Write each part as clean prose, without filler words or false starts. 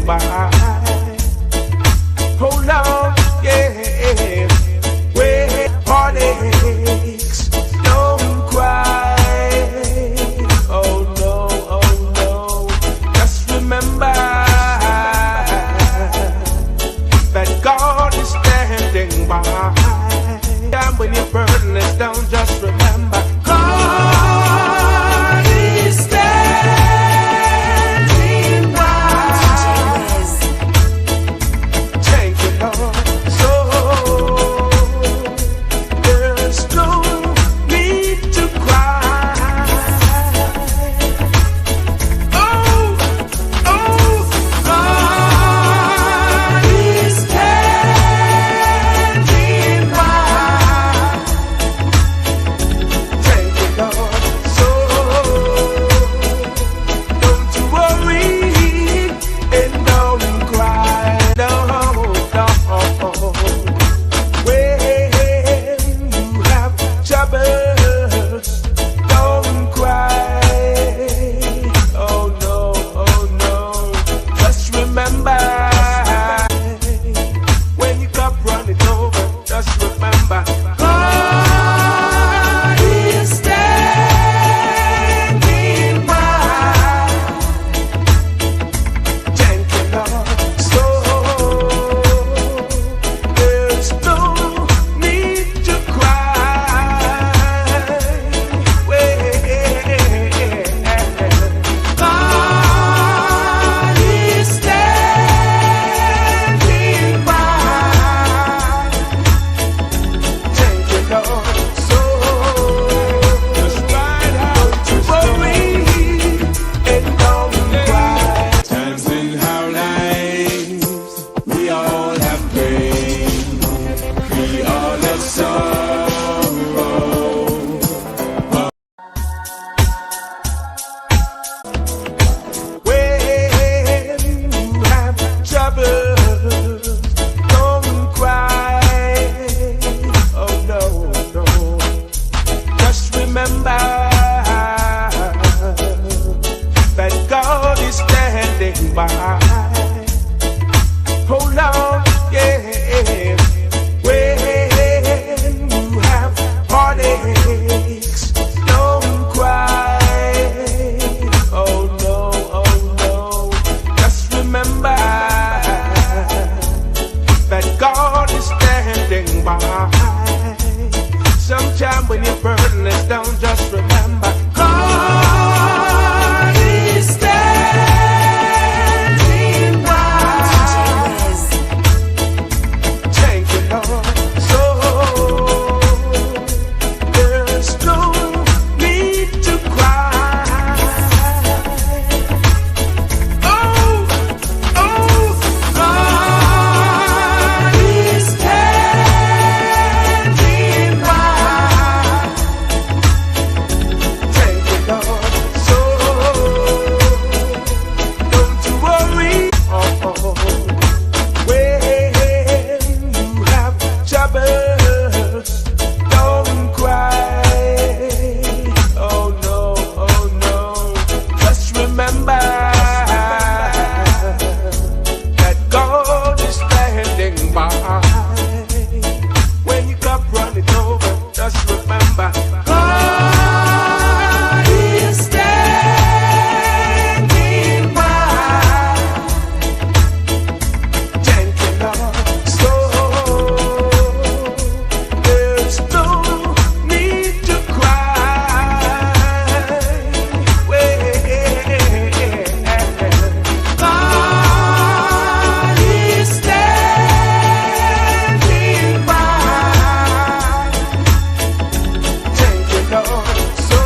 standing by. Hold on, yeah. Where heartaches, don't cry. Oh no, just remember that God is standing by. And when your burden is down, just remember God is standing by. Thank you, Lord. So there's no need to cry. Oh, God is standing by. Thank you, Lord. So don't you worry and don't cry. No. When you have troubles, don't cry. Oh no. Just remember, when you cup running over, just remember God is standing by. Thank you, Lord. So there's no need to cry. God is standing by. Thank you, Lord. So just ride out, don't worry and don't cry. Times in our lives, we all have pain, we all have sorrow. When you have troubles, don't cry. Oh no. Just remember that God is standing by. Hold on, yeah. When you have heartaches, don't cry. Oh no. Just remember that God is standing by. Sometime when your burden is down, just remember God is standing by. Thank you, Lord. So there's no need to cry. Oh, God is standing by. Thank you, Lord. So don't you worry. When you have troubles, don't cry. Oh no. Just remember that God is standing by. When you cup running over, just remember God is standing by. Thank you, Lord. So there's no need to cry. God is standing by. Thank you, Lord. So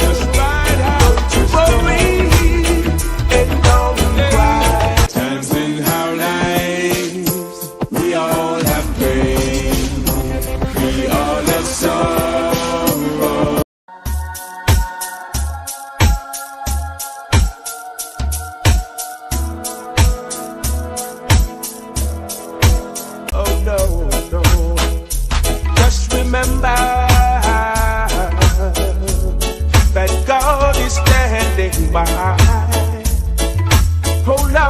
just ride out, don't worry and don't cry. Times in our lives, we all have pain, we all have sorrow. Oh no. Just remember that God is standing by. Hold on.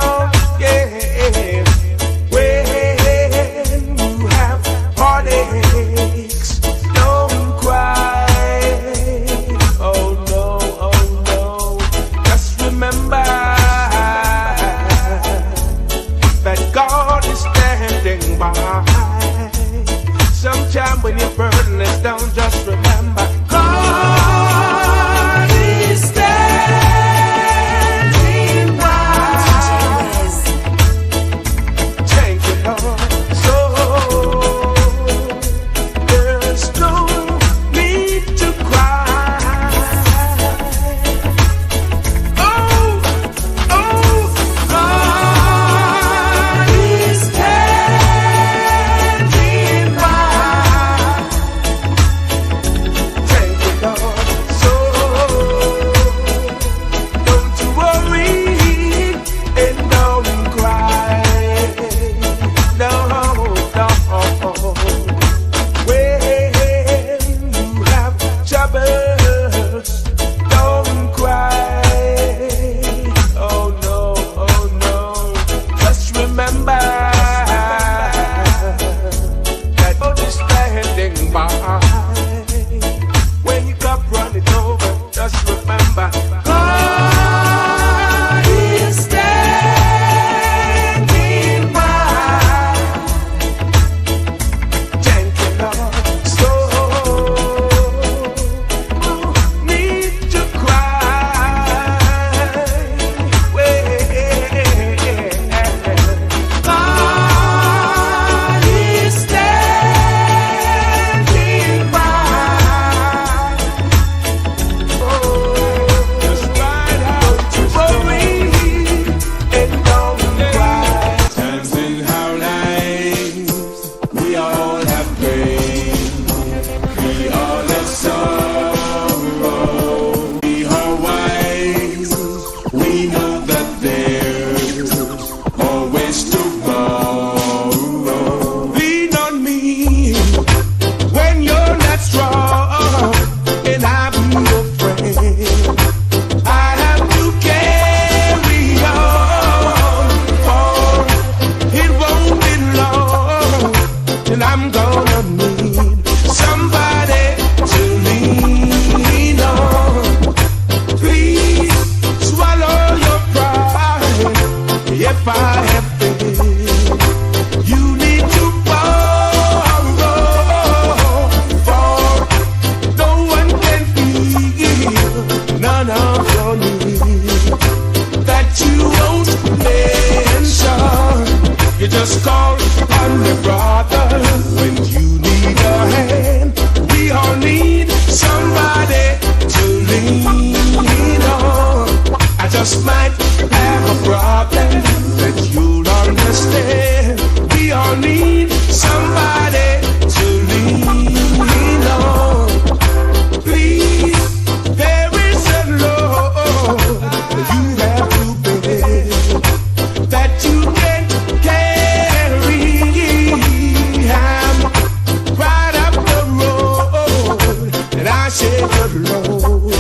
I say, good Lord,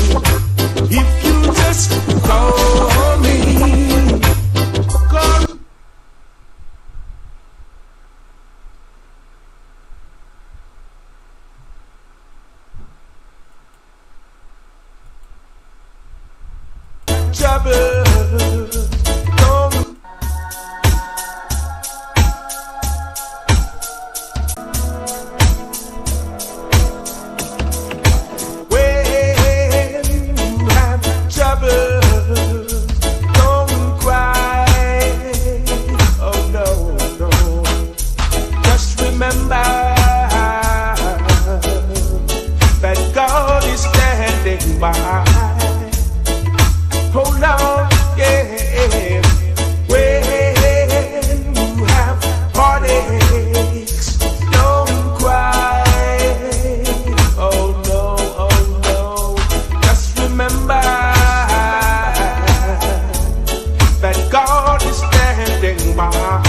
if you just call me, call me. Trouble, don't when you have trouble, don't cry. Oh no, no. Just remember that God is standing by. Hold on, yeah. When you have heartaches, don't cry. Oh no, just remember that God is standing by.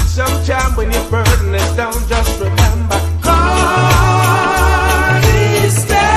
Sometime when your burden is down, just remember God is standing.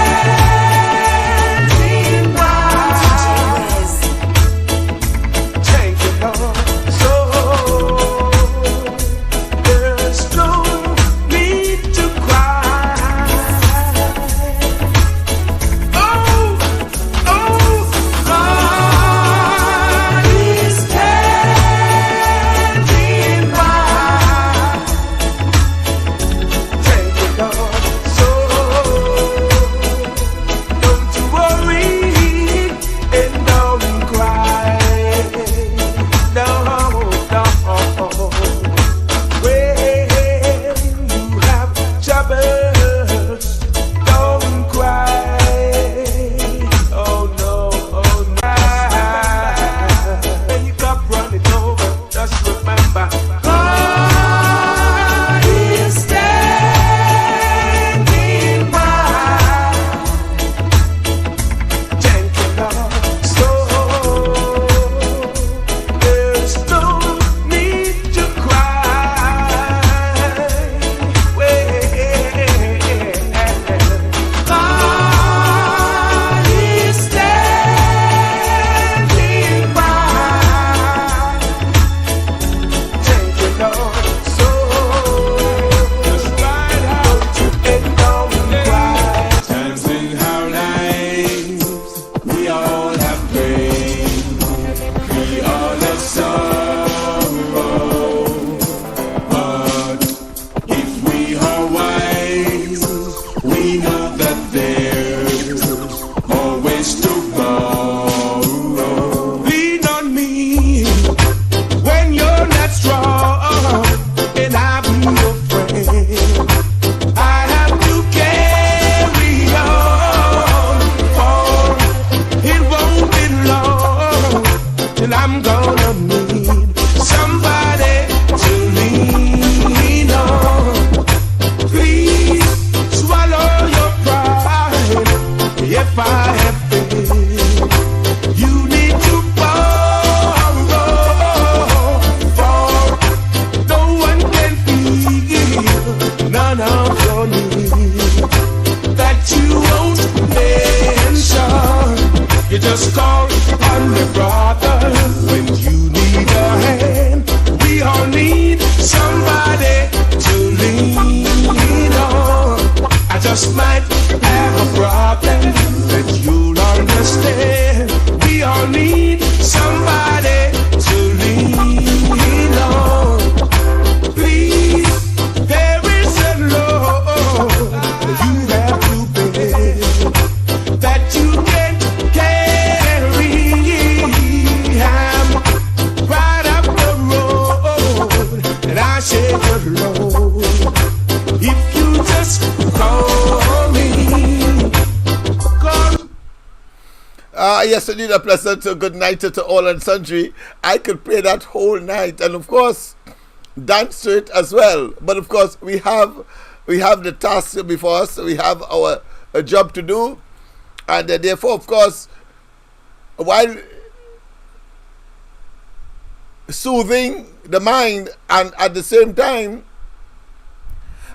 Yes, indeed, a pleasant good night to all and sundry. I could play that whole night and, of course, dance to it as well. But, of course, we have the task before us. We have our job to do. And therefore, of course, while soothing the mind and at the same time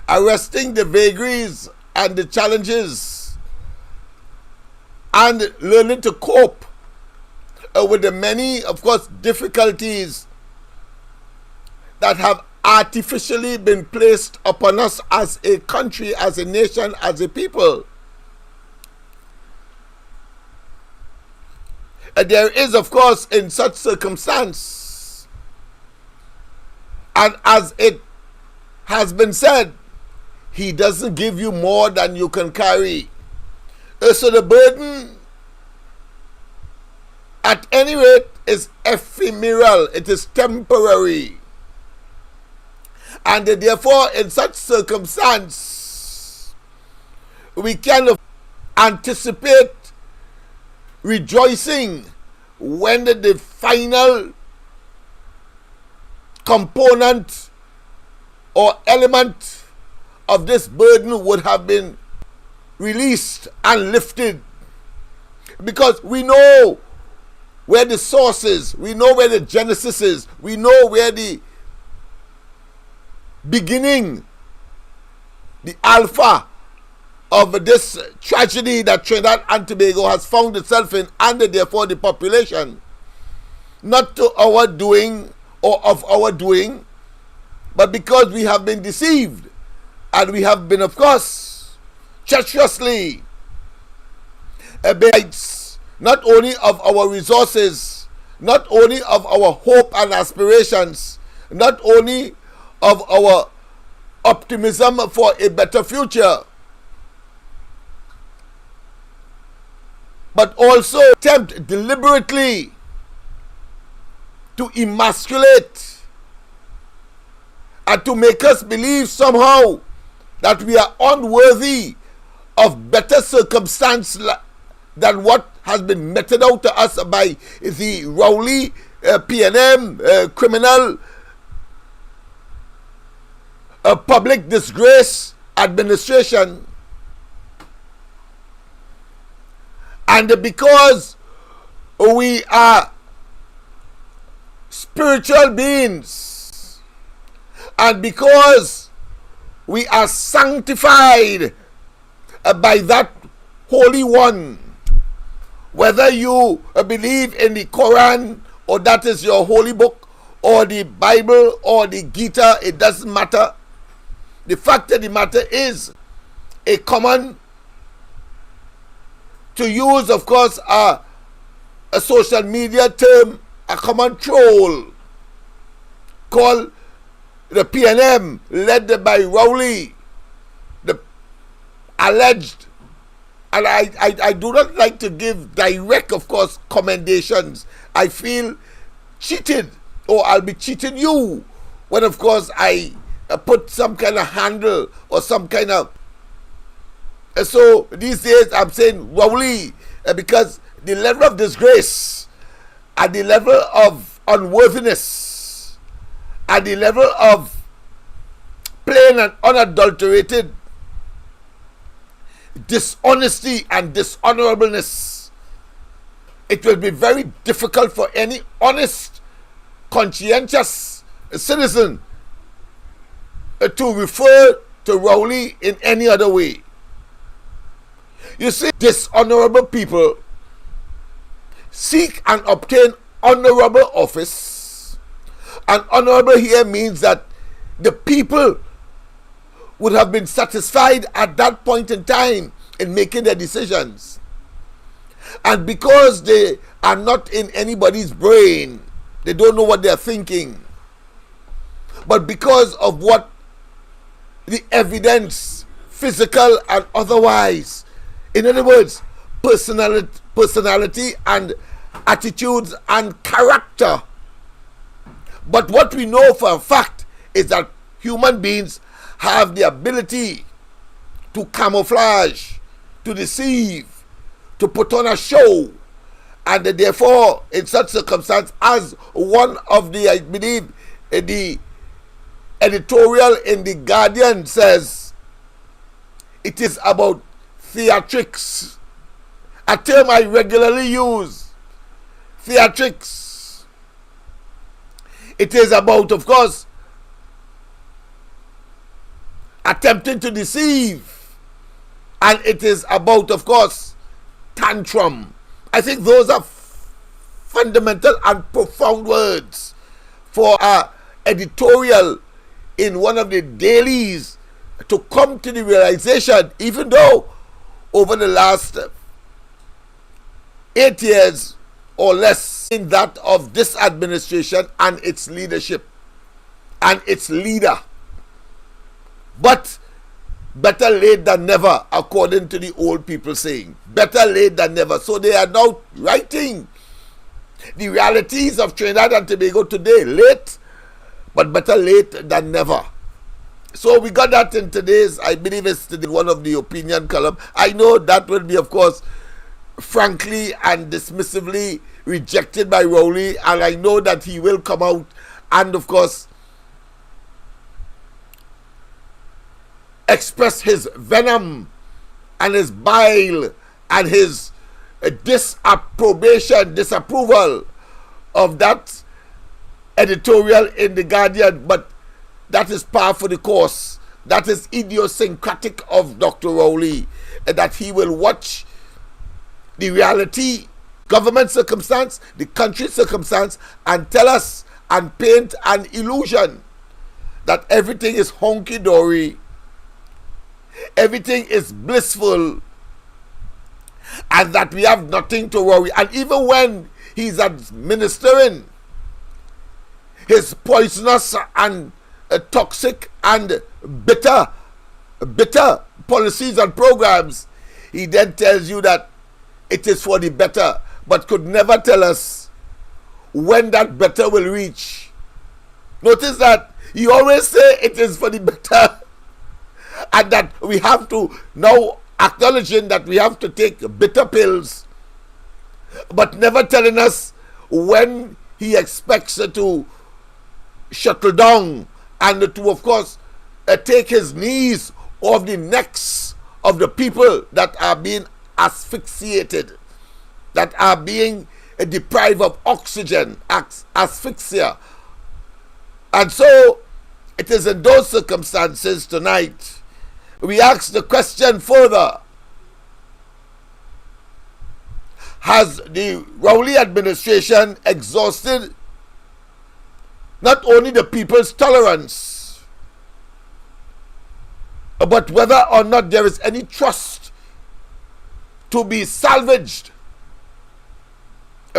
arresting the vagaries and the challenges and learning to cope with the many, of course, difficulties that have artificially been placed upon us as a country, as a nation, as a people. There is, of course, in such circumstance, and as it has been said, he doesn't give you more than you can carry. So the burden, at any rate, is ephemeral. It is temporary. And therefore, in such circumstance, we can anticipate rejoicing when the final component or element of this burden would have been released and lifted, because we know where the source is, we know where the genesis is, we know where the beginning, the alpha of this tragedy that Trinidad and Tobago has found itself in, and therefore the population, not to our doing or of our doing, but because we have been deceived, and we have been, of course, treacherously bites not only of our resources, not only of our hope and aspirations, not only of our optimism for a better future, but also attempt deliberately to emasculate and to make us believe somehow that we are unworthy of better circumstance than what has been meted out to us by the Rowley PNM criminal public disgrace administration. And because we are spiritual beings, and because we are sanctified by that Holy One, whether you believe in the Quran, or that is your holy book, or the Bible, or the Gita, it doesn't matter. The fact of the matter is, a common, to use, of course, a social media term, a common troll called the PNM, led by Rowley, the alleged, and I do not like to give direct, of course, commendations. I feel cheated, or I'll be cheating you when, of course, I put some kind of handle or some kind of. So these days I'm saying Rowley, because the level of disgrace and the level of unworthiness and the level of plain and unadulterated dishonesty and dishonorableness, it will be very difficult for any honest, conscientious citizen to refer to Rowley in any other way. You see, dishonorable people seek and obtain honorable office, and honorable here means that the people would have been satisfied at that point in time in making their decisions, and because they are not in anybody's brain, they don't know what they are thinking, but because of what the evidence, physical and otherwise, in other words, personality and attitudes and character. But what we know for a fact is that human beings have the ability to camouflage, to deceive, to put on a show, and therefore, in such circumstance, as one of the, I believe, the editorial in The Guardian says, it is about theatrics, a term I regularly use. Theatrics. It is about, of course, attempting to deceive, and it is about, of course, tantrum. I think those are fundamental and profound words for our editorial in one of the dailies to come to the realization, even though over the last 8 years or less in that of this administration and its leadership and its leader. But better late than never, according to the old people saying. Better late than never. So they are now writing the realities of Trinidad and Tobago today. Late, but better late than never. So we got that in today's, I believe it's one of the opinion column. I know that will be, of course, frankly and dismissively rejected by Rowley, and I know that he will come out and, of course, express his venom and his bile and his disapproval of that editorial in The Guardian, but that is par for the course. That is idiosyncratic of Dr. Rowley, that he will watch the reality, government circumstance, the country circumstance, and tell us and paint an illusion that everything is honky-dory, everything is blissful, and that we have nothing to worry. And even when he's administering his poisonous and toxic and bitter policies and programs, he then tells you that it is for the better, but could never tell us when that better will reach. Notice that he always say it is for the better, and that we have to now acknowledging that we have to take bitter pills, but never telling us when he expects to shuttle down and to, of course, take his knees off the necks of the people that are being asphyxiated, that are being deprived of oxygen, asphyxia. And so it is in those circumstances tonight we ask the question further: has the Rowley administration exhausted not only the people's tolerance, but whether or not there is any trust to be salvaged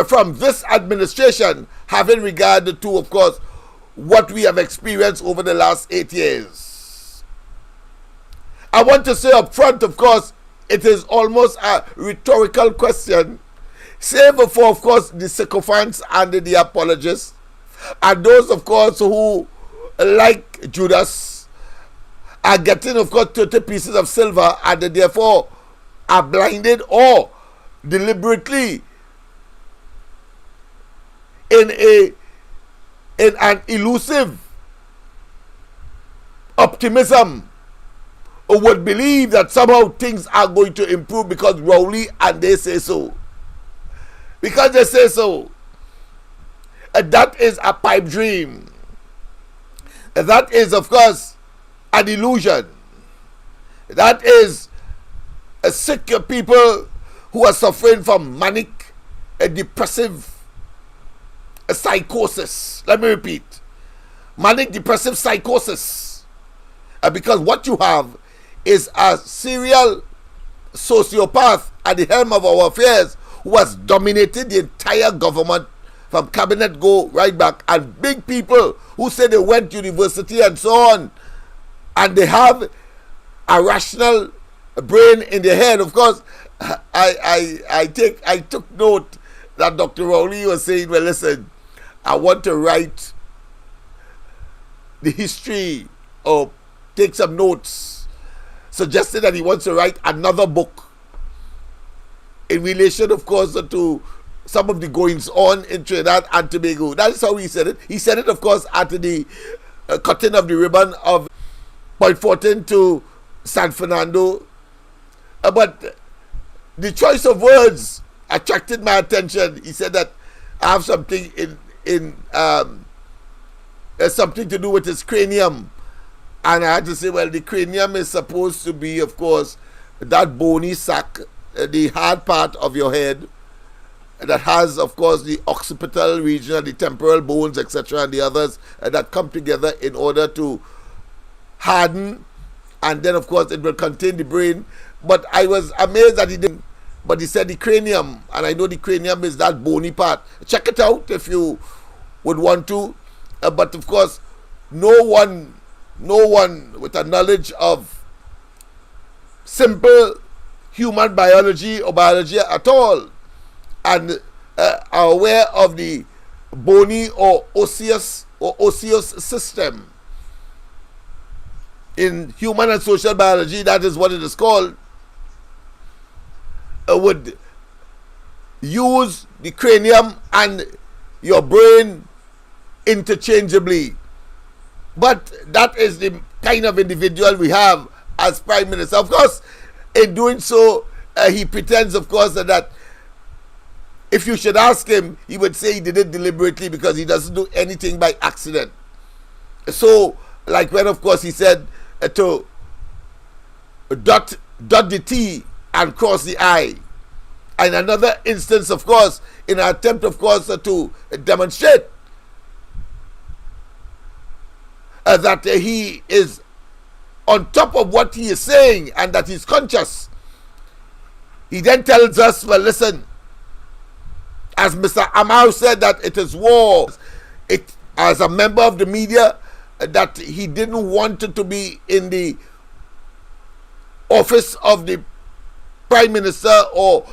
from this administration, having regard to, of course, what we have experienced over the last 8 years? I want to say up front, of course, it is almost a rhetorical question, save for, of course, the sycophants and the apologists, and those, of course, who, like Judas, are getting, of course, 30 pieces of silver and therefore are blinded or deliberately in an elusive optimism would believe that somehow things are going to improve because Rowley and they say so. Because they say so. That is a pipe dream. That is, of course, an illusion. That is a sick people who are suffering from manic, depressive psychosis. Let me repeat. Manic depressive psychosis. Because what you have is a serial sociopath at the helm of our affairs who has dominated the entire government from cabinet go right back, and big people who say they went to university and so on, and they have a rational brain in their head. Of course, I took note that Dr. Rowley was saying, well, listen, I want to write the history or take some notes, suggested that he wants to write another book in relation, of course, to some of the goings on in Trinidad and Tobago. That is how he said it. He said it, of course, at the cutting of the ribbon of Point 14 to San Fernando. But the choice of words attracted my attention. He said that I have something in something to do with his cranium. And I had to say, well, the cranium is supposed to be, of course, that bony sack the hard part of your head that has, of course, the occipital region, the temporal bones, etc., and the others that come together in order to harden, and then, of course, it will contain the brain. But I was amazed that he didn't. But he said the cranium, and I know the cranium is that bony part. Check it out if you would want to. But of course, no one with a knowledge of simple human biology or biology at all, and are aware of the bony or osseous system. In human and social biology, that is what it is called. Would use the cranium and your brain interchangeably. But that is the kind of individual we have as Prime Minister. Of course, in doing so, he pretends, of course, that if you should ask him, he would say he did it deliberately because he doesn't do anything by accident. So, like when, of course, he said to dot the T and cross the I. And another instance, of course, in an attempt, of course, to demonstrate that he is on top of what he is saying and that he's conscious. He then tells us, well, listen, as Mr. Amau said, that it is war. It, as a member of the media, that he didn't want it to be in the office of the Prime Minister or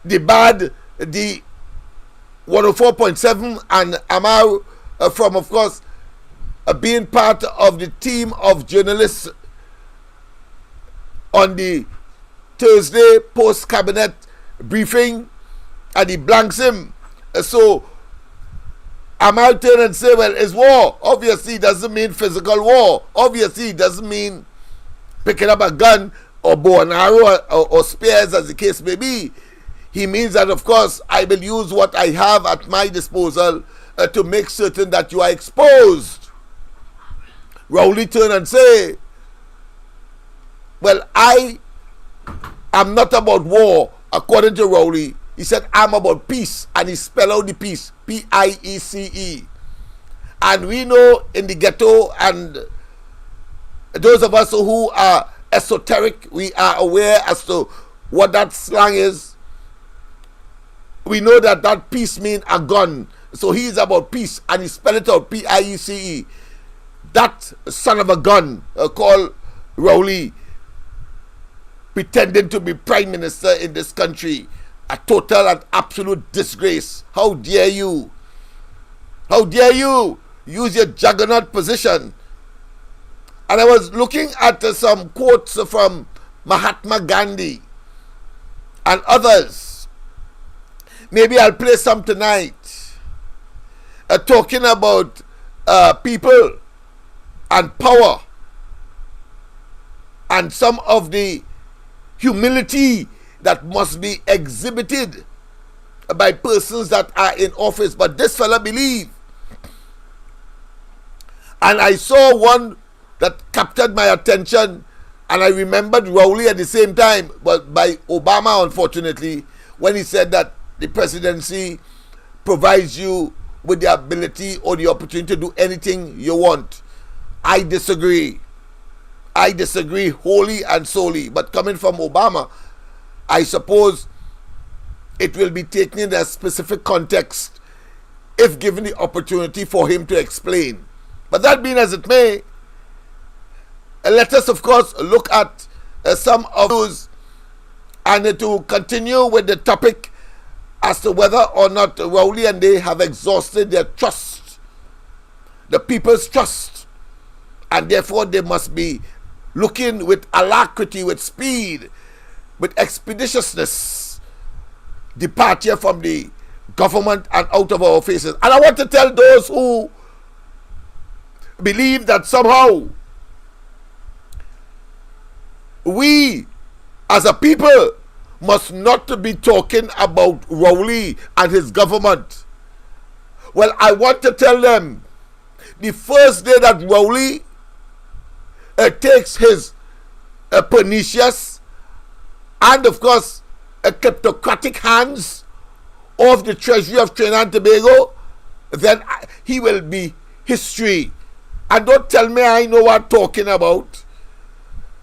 the 104.7, and Amar from, of course, being part of the team of journalists on the Thursday post-cabinet briefing, and he blanks him. So Amar turn and say, well, it's war. Obviously, it doesn't mean physical war. Obviously, it doesn't mean picking up a gun or bow and arrow or spears, as the case may be. He means that, of course, I will use what I have at my disposal to make certain that you are exposed. Rowley turn and say, well, I am not about war, according to Rowley. He said, I'm about peace, and he spelled out the peace, P-I-E-C-E. And we know in the ghetto, and those of us who are esoteric, we are aware as to what that slang is. We know that that peace means a gun. So he is about peace, and he spelled it out, P-I-E-C-E. That son of a gun called Rowley, pretending to be Prime Minister in this country. A total and absolute disgrace. How dare you? How dare you use your juggernaut position? And I was looking at some quotes from Mahatma Gandhi and others. Maybe I'll play some tonight. Talking about people and power and some of the humility that must be exhibited by persons that are in office. But this fella believed. And I saw one that captured my attention, and I remembered Rowley at the same time, but by Obama, unfortunately, when he said that the presidency provides you with the ability or the opportunity to do anything you want. I disagree. I disagree wholly and solely. But coming from Obama, I suppose it will be taken in a specific context if given the opportunity for him to explain. But that being as it may, let us, of course, look at some of those, and to continue with the topic as to whether or not Rowley and they have exhausted their trust, the people's trust, and therefore they must be looking with alacrity, with speed, with expeditiousness, departure from the government and out of our faces. And I want to tell those who believe that somehow we as a people must not be talking about Rowley and his government. Well, I want to tell them, the first day that Rowley takes his pernicious and of course a kleptocratic hands of the treasury of Trinidad and Tobago, then he will be history. And don't tell me I know what I'm talking about.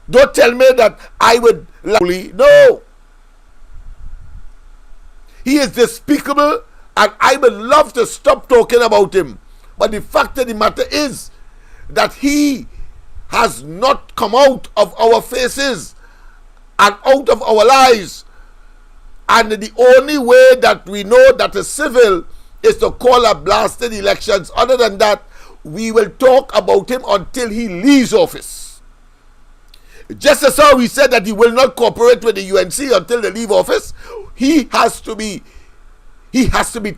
Don't tell me that I would no. He is despicable, and I would love to stop talking about him. But the fact of the matter is that he has not come out of our faces and out of our lives. And the only way that we know that is civil is to call a blasted elections. Other than that, we will talk about him until he leaves office. Just as how we said that he will not cooperate with the UNC until they leave office, he has to be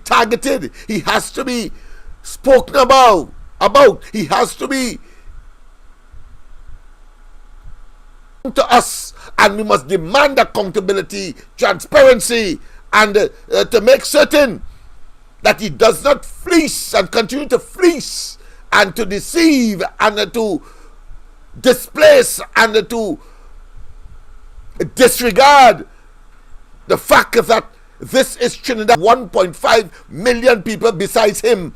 targeted. He has to be spoken about. He has to be to us, and we must demand accountability, transparency, and to make certain that he does not fleece and continue to fleece and to deceive and to displace and to disregard the fact that this is Trinidad, 1.5 million people besides him,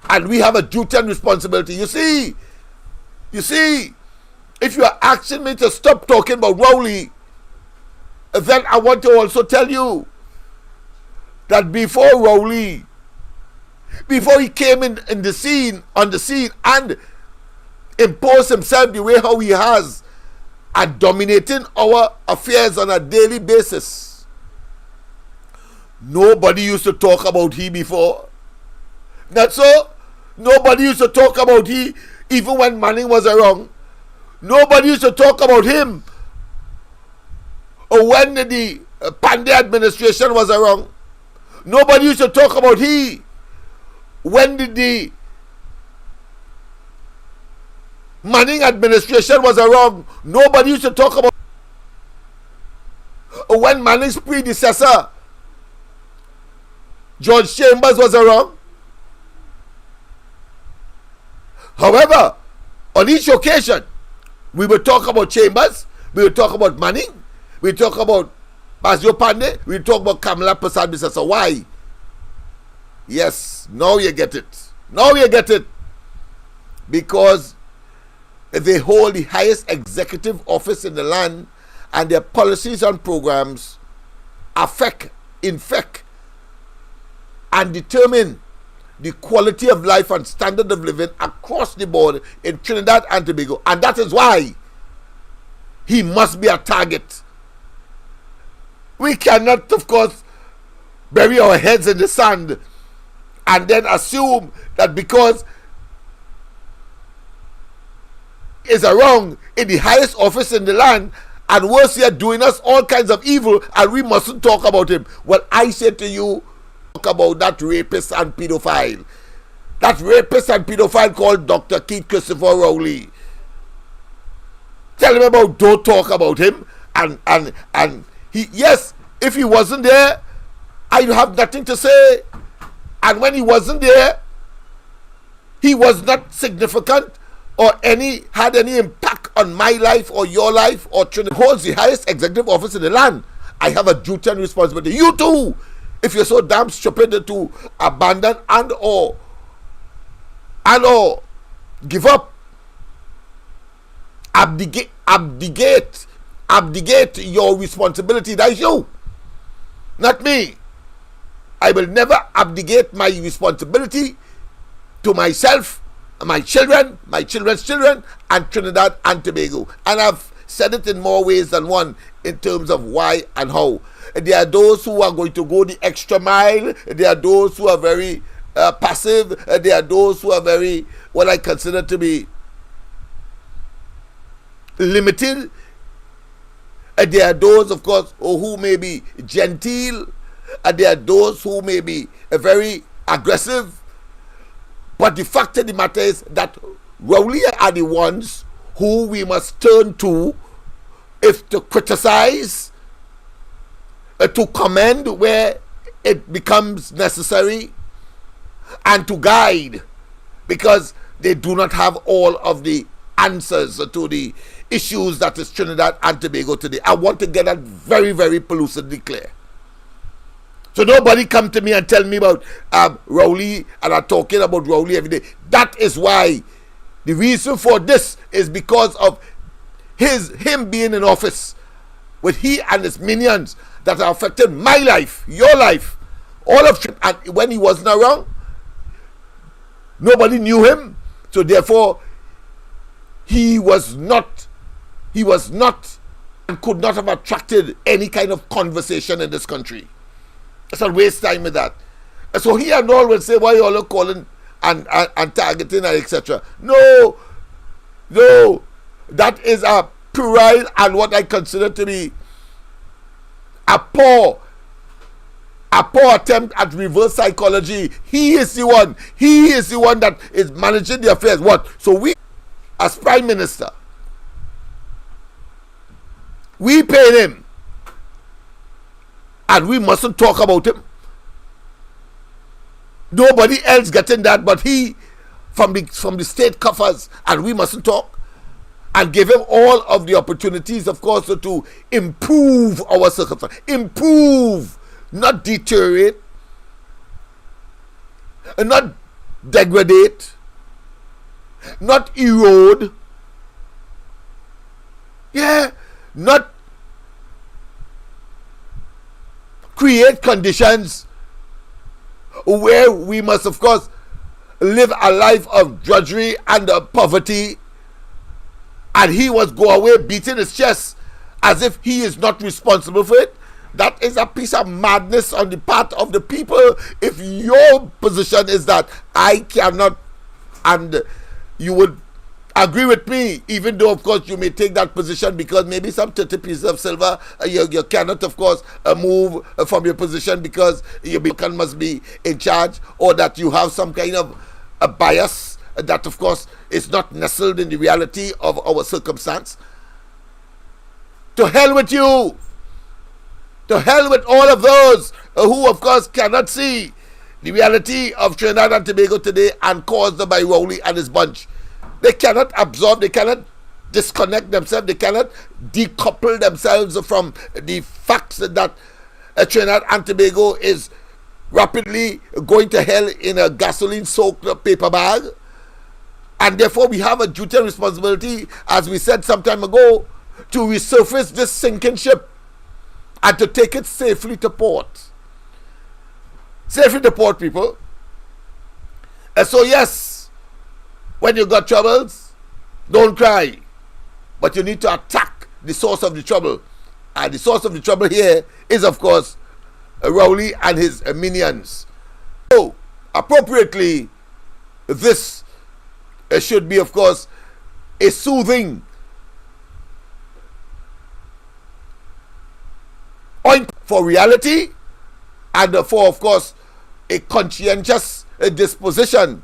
and we have a duty and responsibility. You see, if you are asking me to stop talking about Rowley, then I want to also tell you that before Rowley, before he came on the scene and imposed himself the way how he has and dominating our affairs on a daily basis, nobody used to talk about he before. Not so? Nobody used to talk about he even when Manning was around. Nobody used to talk about him or when the Pandey administration was around. Nobody used to talk about he when the Manning administration was around. Nobody used to talk about when Manning's predecessor George Chambers was around. However, on each occasion, we will talk about Chambers, we will talk about Manning, we will talk about Basio Pandey, we will talk about Kamala Prasad Bisasa. Why? Yes, now you get it. Now you get it. Because they hold the highest executive office in the land, and their policies and programs affect, infect, and determine the quality of life and standard of living across the board in Trinidad and Tobago. And that is why he must be a target. We cannot, of course, bury our heads in the sand and then assume that because is around in the highest office in the land and worse yet doing us all kinds of evil and we mustn't talk about him. Well, I say to you, talk about that rapist and pedophile. That rapist and pedophile called Dr. Keith Christopher Rowley. Tell him about, don't talk about him. And he, yes, if he wasn't there, I'd have nothing to say. And when he wasn't there, he was not significant or had any impact on my life or your life or Trinidad. Holds the highest executive office in the land. I have a duty and responsibility. You too, if you're so damn stupid to abandon and or give up, abdicate your responsibility. That's you, not me. I will never abdicate my responsibility to myself, my children, my children's children, and Trinidad and Tobago. And I've said it in more ways than one in terms of why and how. There are those who are going to go the extra mile. There are those who are very passive. There are those who are very, what I consider to be limited. There are those, of course, who may be genteel. There are those who may be very aggressive. But the fact of the matter is that Rowley are the ones who we must turn to if to criticize, to commend where it becomes necessary, and to guide, because they do not have all of the answers to the issues that is Trinidad and Tobago today. I want to get that very, very lucidly clear. So nobody come to me and tell me about Rowley, and I'm talking about Rowley every day. That is why the reason for this is because of him being in office with he and his minions that are affecting my life, your life, all of it. And when he wasn't around, nobody knew him. So therefore, he was not and could not have attracted any kind of conversation in this country. It's a waste time with that. And so he and all will say, why you all are calling and targeting and etc. No, that is a puerile and what I consider to be a poor attempt at reverse psychology. He is the one that is managing the affairs. What? So we, as Prime Minister, we paid him, and we mustn't talk about him. Nobody else getting that but he from the state coffers, and we mustn't talk, and give him all of the opportunities, of course, to improve our circumstances. Improve, not deteriorate, and not degrade, not erode, not create conditions where we must, of course, live a life of drudgery and poverty, and he was go away beating his chest as if he is not responsible for it. That is a piece of madness on the part of the people. If your position is that I cannot, and you would agree with me, even though of course you may take that position because maybe some 30 pieces of silver, you cannot of course move from your position because your beacon must be in charge, or that you have some kind of a bias that of course is not nestled in the reality of our circumstance. To hell with you. To hell with all of those who of course cannot see the reality of Trinidad and Tobago today and caused by Rowley and his bunch. They cannot absorb, they cannot disconnect themselves, they cannot decouple themselves from the facts that Trinidad and Tobago is rapidly going to hell in a gasoline-soaked paper bag. And therefore we have a duty and responsibility, as we said some time ago, to resurface this sinking ship and to take it safely to port. Safely to port, people. And so yes, when you got troubles, don't cry, but you need to attack the source of the trouble. And the source of the trouble here is, of course, Rowley and his minions. So, appropriately, this should be, of course, a soothing point for reality, and for, of course, a conscientious disposition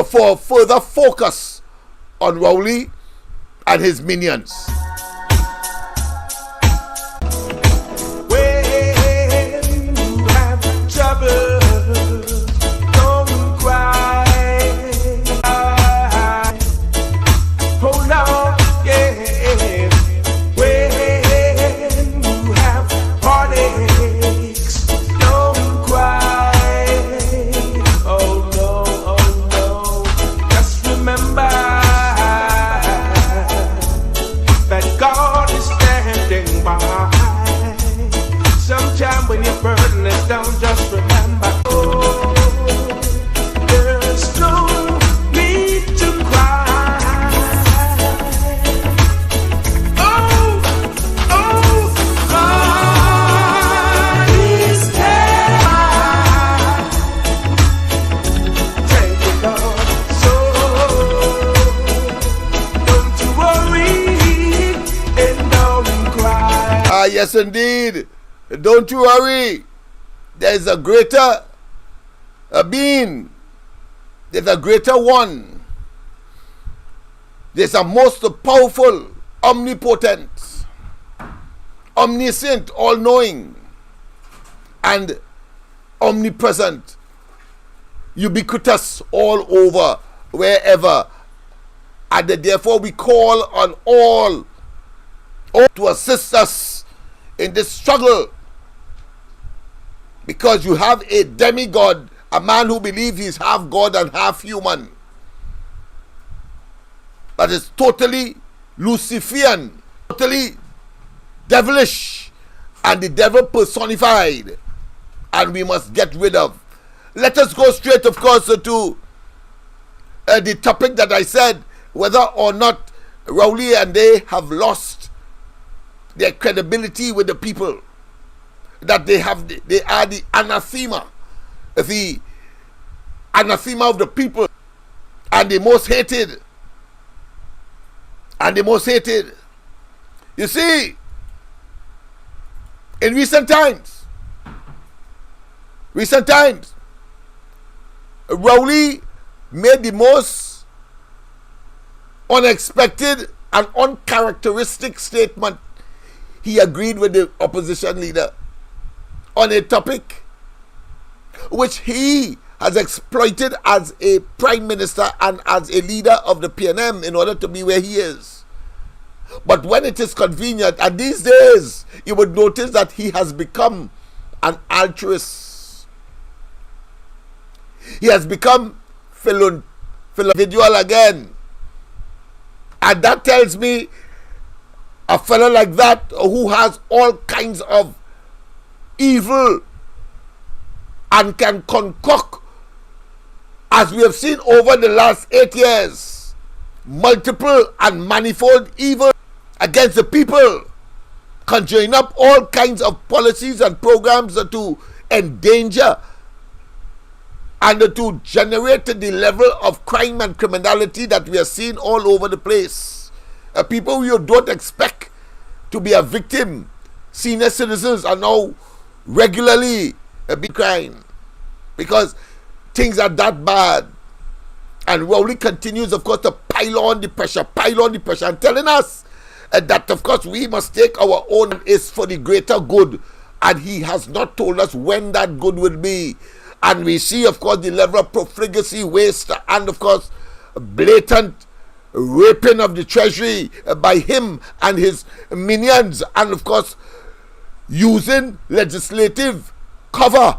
for further focus on Rowley and his minions. When you have trouble, don't cry. Hold on, yeah. When you have heartaches, don't cry. Oh no. Just remember that God is standing by. Sometime when your burden is down, just remember, oh, there's no need to cry. Oh, God is there. Thank you, Lord. So don't you worry and don't cry. Ah, yes indeed. Don't you worry. There's a greater being. There's a greater one. There's a most powerful, omnipotent, omniscient, all-knowing, and omnipresent, ubiquitous all over, wherever And therefore we call on all to assist us in this struggle, because you have a demigod, a man who believes he's half God and half human, that is totally Luciferian, totally devilish, and the devil personified, and we must get rid of. Let us go straight, of course, to the topic that I said, whether or not Rowley and they have lost their credibility with the people, that they are the anathema of the people, and the most hated. You see, in recent times, Rowley made the most unexpected and uncharacteristic statement. He agreed with the opposition leader on a topic which he has exploited as a prime minister and as a leader of the PNM in order to be where he is. But when it is convenient, and these days you would notice that he has become an altruist. He has become individual again. And that tells me a fellow like that, who has all kinds of evil and can concoct, as we have seen over the last 8 years, multiple and manifold evil against the people, conjuring up all kinds of policies and programs to endanger and to generate the level of crime and criminality that we are seeing all over the place. People you don't expect to be a victim, senior citizens, are now regularly a big crime, because things are that bad. And Rowley continues, of course, to pile on the pressure, and telling us that, of course, we must take our own is for the greater good. And he has not told us when that good will be. And we see, of course, the level of profligacy, waste, and, of course, blatant raping of the treasury by him and his minions, and, of course, using legislative cover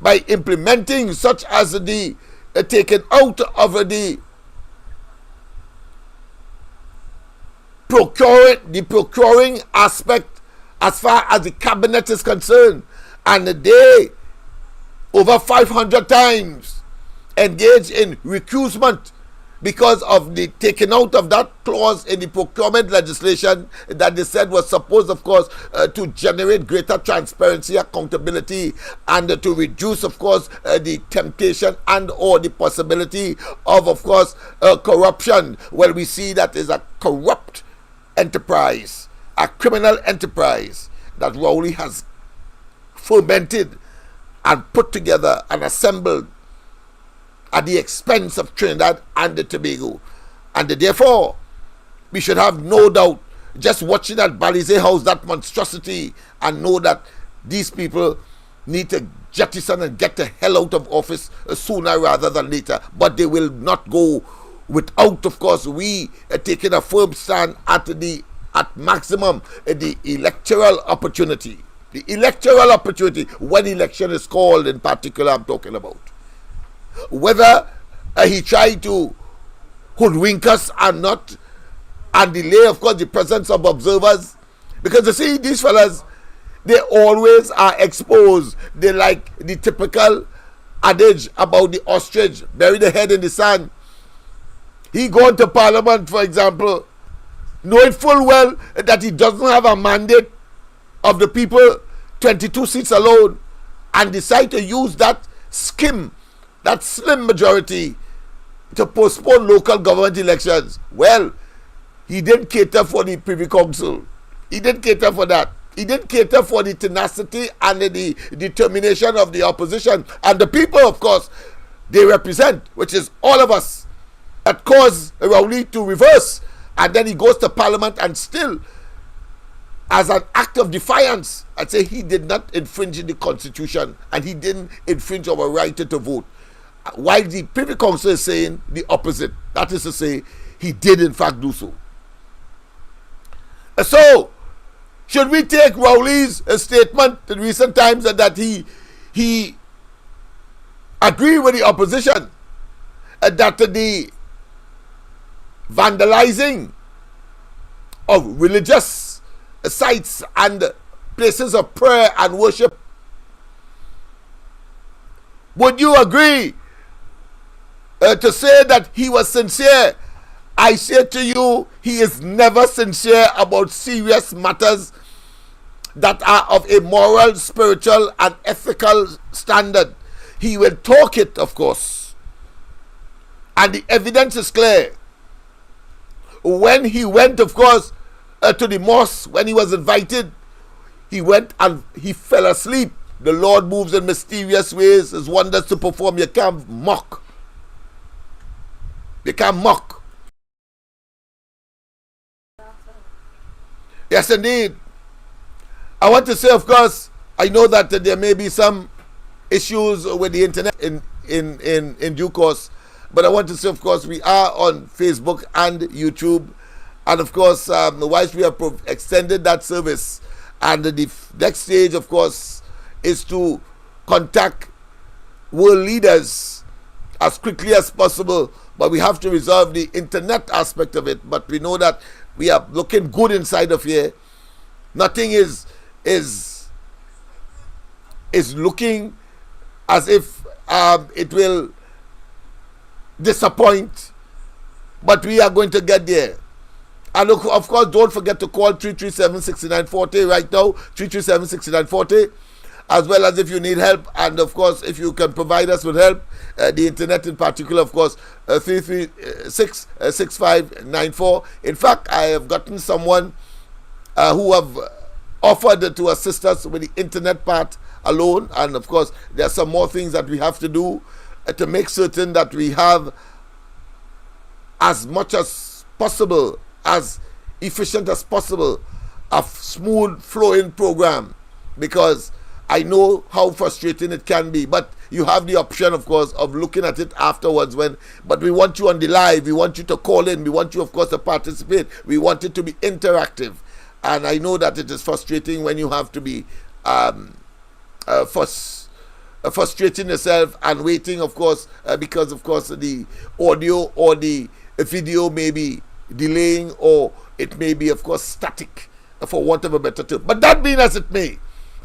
by implementing such as the taken out of the procuring aspect as far as the cabinet is concerned, and they over 500 times engaged in recusement because of the taking out of that clause in the procurement legislation that they said was supposed, of course, to generate greater transparency, accountability, and to reduce, of course, the temptation and or the possibility of course, corruption. Well, we see that is a corrupt enterprise, a criminal enterprise that Rowley has fomented and put together and assembled at the expense of Trinidad and the Tobago. And therefore, we should have no doubt, just watching that Balize House, that monstrosity, and know that these people need to jettison and get the hell out of office sooner rather than later. But they will not go without, of course, we taking a firm stand at maximum the electoral opportunity. The electoral opportunity, when election is called in particular, I'm talking about. Whether he tried to hoodwink us or not, and delay, of course, the presence of observers, because you see, these fellas, they always are exposed. They like the typical adage about the ostrich, bury the head in the sand. He going to Parliament, for example, knowing full well that he doesn't have a mandate of the people, 22 seats alone, and decide to use that that slim majority to postpone local government elections. Well, he didn't cater for the Privy Council. He didn't cater for that. He didn't cater for the tenacity and the determination of the opposition. And the people, of course, they represent, which is all of us, that caused Rowley to reverse. And then he goes to Parliament and still, as an act of defiance, I'd say he did not infringe the Constitution and he didn't infringe our right to vote. While the Privy Council is saying the opposite. That is to say, he did in fact do so. So, should we take Rowley's statement in recent times that he agreed with the opposition that the vandalizing of religious sites and places of prayer and worship, would you agree to say that he was sincere? I say to you, he is never sincere about serious matters that are of a moral, spiritual, and ethical standard. He will talk it, of course. And the evidence is clear. When he went, of course, to the mosque, when he was invited, he went and he fell asleep. The Lord moves in mysterious ways, his wonders to perform. You can't mock. You can't mock. Yes, indeed. I want to say, of course, I know that there may be some issues with the internet in due course, but I want to say, of course, we are on Facebook and YouTube, and of course, whilst we have extended that service, and the next stage, of course, is to contact world leaders as quickly as possible, but we have to resolve the internet aspect of it. But we know that we are looking good inside of here. Nothing is looking as if it will disappoint, but we are going to get there. And look, of course, don't forget to call 337-6940 right now, 337-6940, as well as if you need help, and of course, if you can provide us with help, the internet in particular, of course, 336-6594. In fact, I have gotten someone who have offered to assist us with the internet part alone, and of course, there are some more things that we have to do to make certain that we have as much as possible, as efficient as possible, a smooth flowing program, because I know how frustrating it can be, but you have the option, of course, of looking at it afterwards. But we want you on the live, we want you to call in, we want you, of course, to participate, we want it to be interactive. And I know that it is frustrating when you have to be frustrating yourself and waiting, of course, because, of course, the audio or the video may be delaying, or it may be, of course, static, for want of a better term. But that being as it may,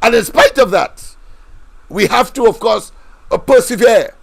and in spite of that, we have to, of course, persevere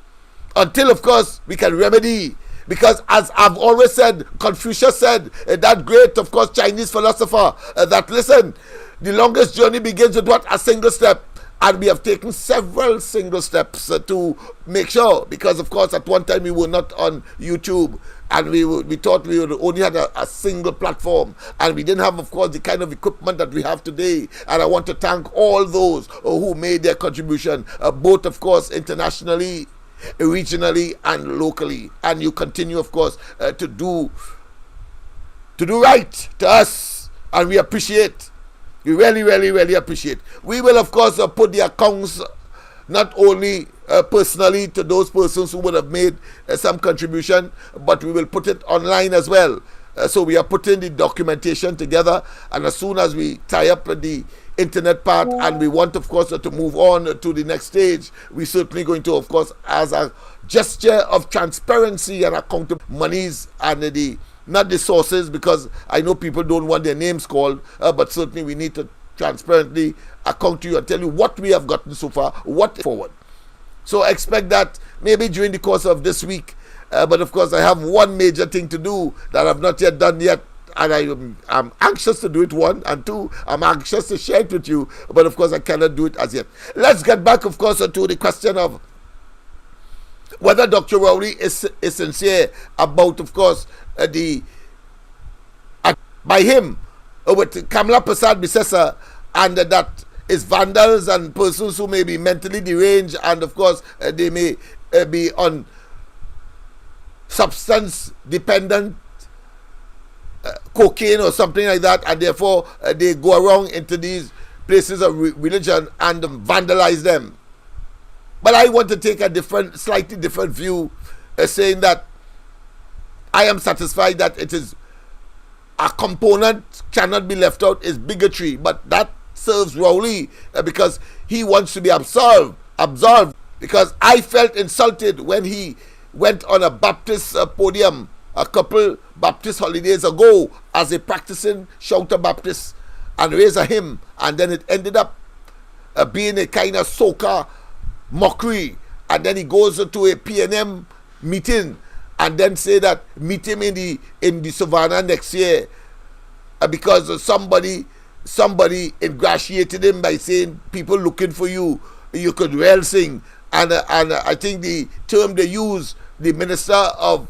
until, of course, we can remedy. Because as I've always said, Confucius said, that great, of course, Chinese philosopher, that, listen, the longest journey begins with what? A single step. And we have taken several single steps to make sure, because, of course, at one time we were not on YouTube, and we thought we would only had a single platform, and we didn't have, of course, the kind of equipment that we have today. And I want to thank all those who made their contribution, both, of course, internationally, regionally, and locally. And you continue, of course, to do right to us, and we appreciate. We really, really, really appreciate. We will, of course, put the accounts not only personally to those persons who would have made some contribution, but we will put it online as well. So we are putting the documentation together, and as soon as we tie up the internet part, and we want, of course, to move on to the next stage, we're certainly going to, of course, as a gesture of transparency and accountability, monies and not the sources, because I know people don't want their names called, but certainly we need to transparently account to you and tell you what we have gotten so far, what forward. So expect that maybe during the course of this week, but of course I have one major thing to do that I've not yet done yet, and I'm anxious to do it, one, and two, I'm anxious to share it with you, but of course I cannot do it as yet. Let's get back, of course, to the question of whether Dr. Rowley is sincere about, of course, by him with Kamala Prasad Bisesa, and that is vandals and persons who may be mentally deranged, and of course they may be on substance dependent, cocaine or something like that, and therefore they go around into these places of religion and vandalize them. But I want to take a slightly different view, saying that I am satisfied that it is a component cannot be left out is bigotry, but that serves Rowley because he wants to be absolved. Because I felt insulted when he went on a Baptist podium a couple Baptist holidays ago as a practicing shouter Baptist and raise a hymn, and then it ended up being a kind of soca mockery, and then he goes to a PNM meeting and then say that meet him in the savannah next year because somebody ingratiated him by saying people looking for you could well sing, and I think the term they use, the Minister of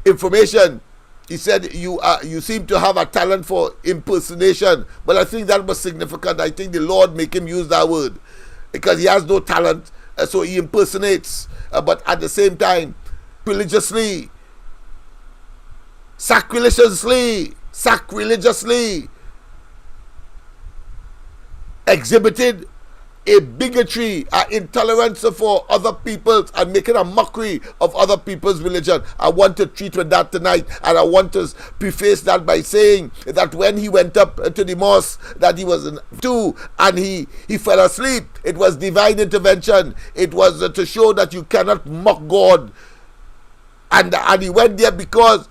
Information, he said you seem to have a talent for impersonation. But I think that was significant. I think the Lord make him use that word because he has no talent, so he impersonates, but at the same time religiously, sacrilegiously exhibited a bigotry, an intolerance for other peoples, and making a mockery of other people's religion. I want to treat with that tonight, and I want to preface that by saying that when he went up to the mosque that he was to, and he fell asleep, it was divine intervention. It was to show that you cannot mock God, and he went there because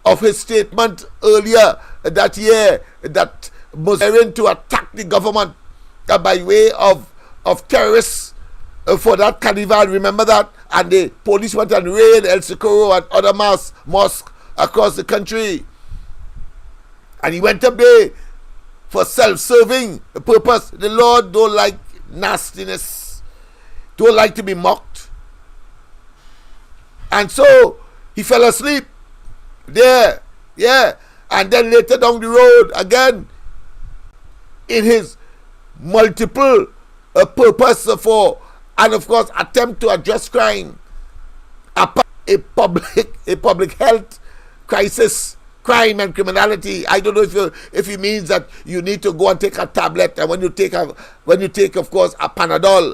of his statement earlier that year that Muslims to attack the government by way of terrorists for that carnival. Remember that? And the police went and raided El Socorro and other mosques across the country. And he went up there for self-serving purpose. The Lord don't like nastiness, don't like to be mocked. And so he fell asleep there. Yeah. And then later down the road again, in his multiple purpose for, and of course attempt to address crime, a public health crisis, crime and criminality. I don't know if he means that you need to go and take a tablet, and when you take of course a Panadol,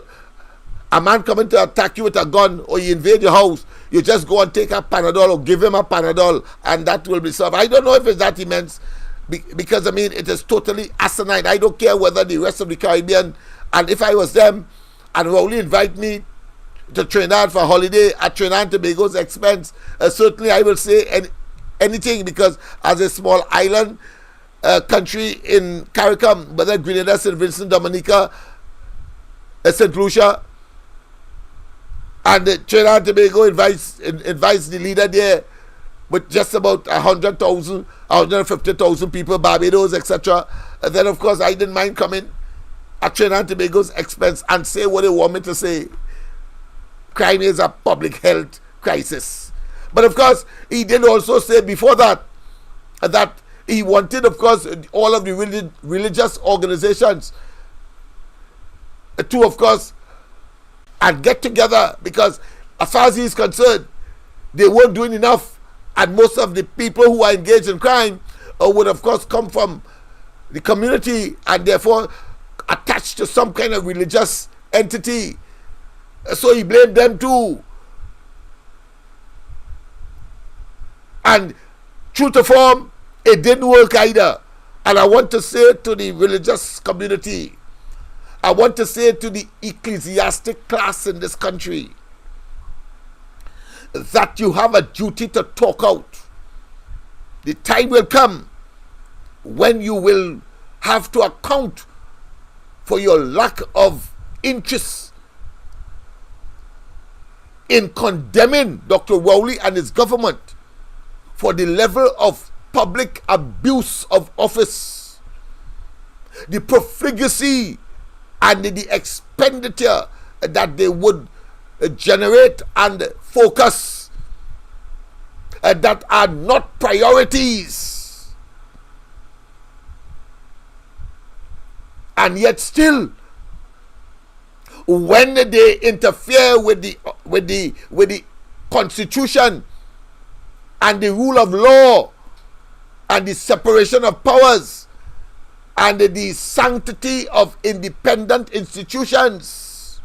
a man coming to attack you with a gun or you invade your house, you just go and take a Panadol or give him a Panadol and that will be solved. I don't know if it's that immense, because I mean it is totally asinine. I don't care whether the rest of the Caribbean, and if I was them and Rowley invite me to Trinidad for a holiday at Trinidad and Tobago's expense, certainly I will say anything, because as a small island country in CARICOM, whether Grenada, St. Vincent, Dominica, St. Lucia, and Trinidad and Tobago invites the leader there with just about 100,000, 150,000 people, Barbados, etc. And then, of course, I didn't mind coming at Trinidad and Tobago's expense and say what they want me to say. Crime is a public health crisis. But, of course, he did also say before that he wanted, of course, all of the religious organizations to, of course, and get together, because as far as he is concerned, they weren't doing enough, and most of the people who are engaged in crime would of course come from the community and therefore attached to some kind of religious entity, so he blamed them too. And true to form, it didn't work either. And I want to say to the religious community, I want to say to the ecclesiastic class in this country, that you have a duty to talk out. The time will come when you will have to account for your lack of interest in condemning Dr. Rowley and his government for the level of public abuse of office, the profligacy and the expenditure that they would generate and focus that are not priorities, and yet still when they interfere with the constitution and the rule of law and the separation of powers and the sanctity of independent institutions,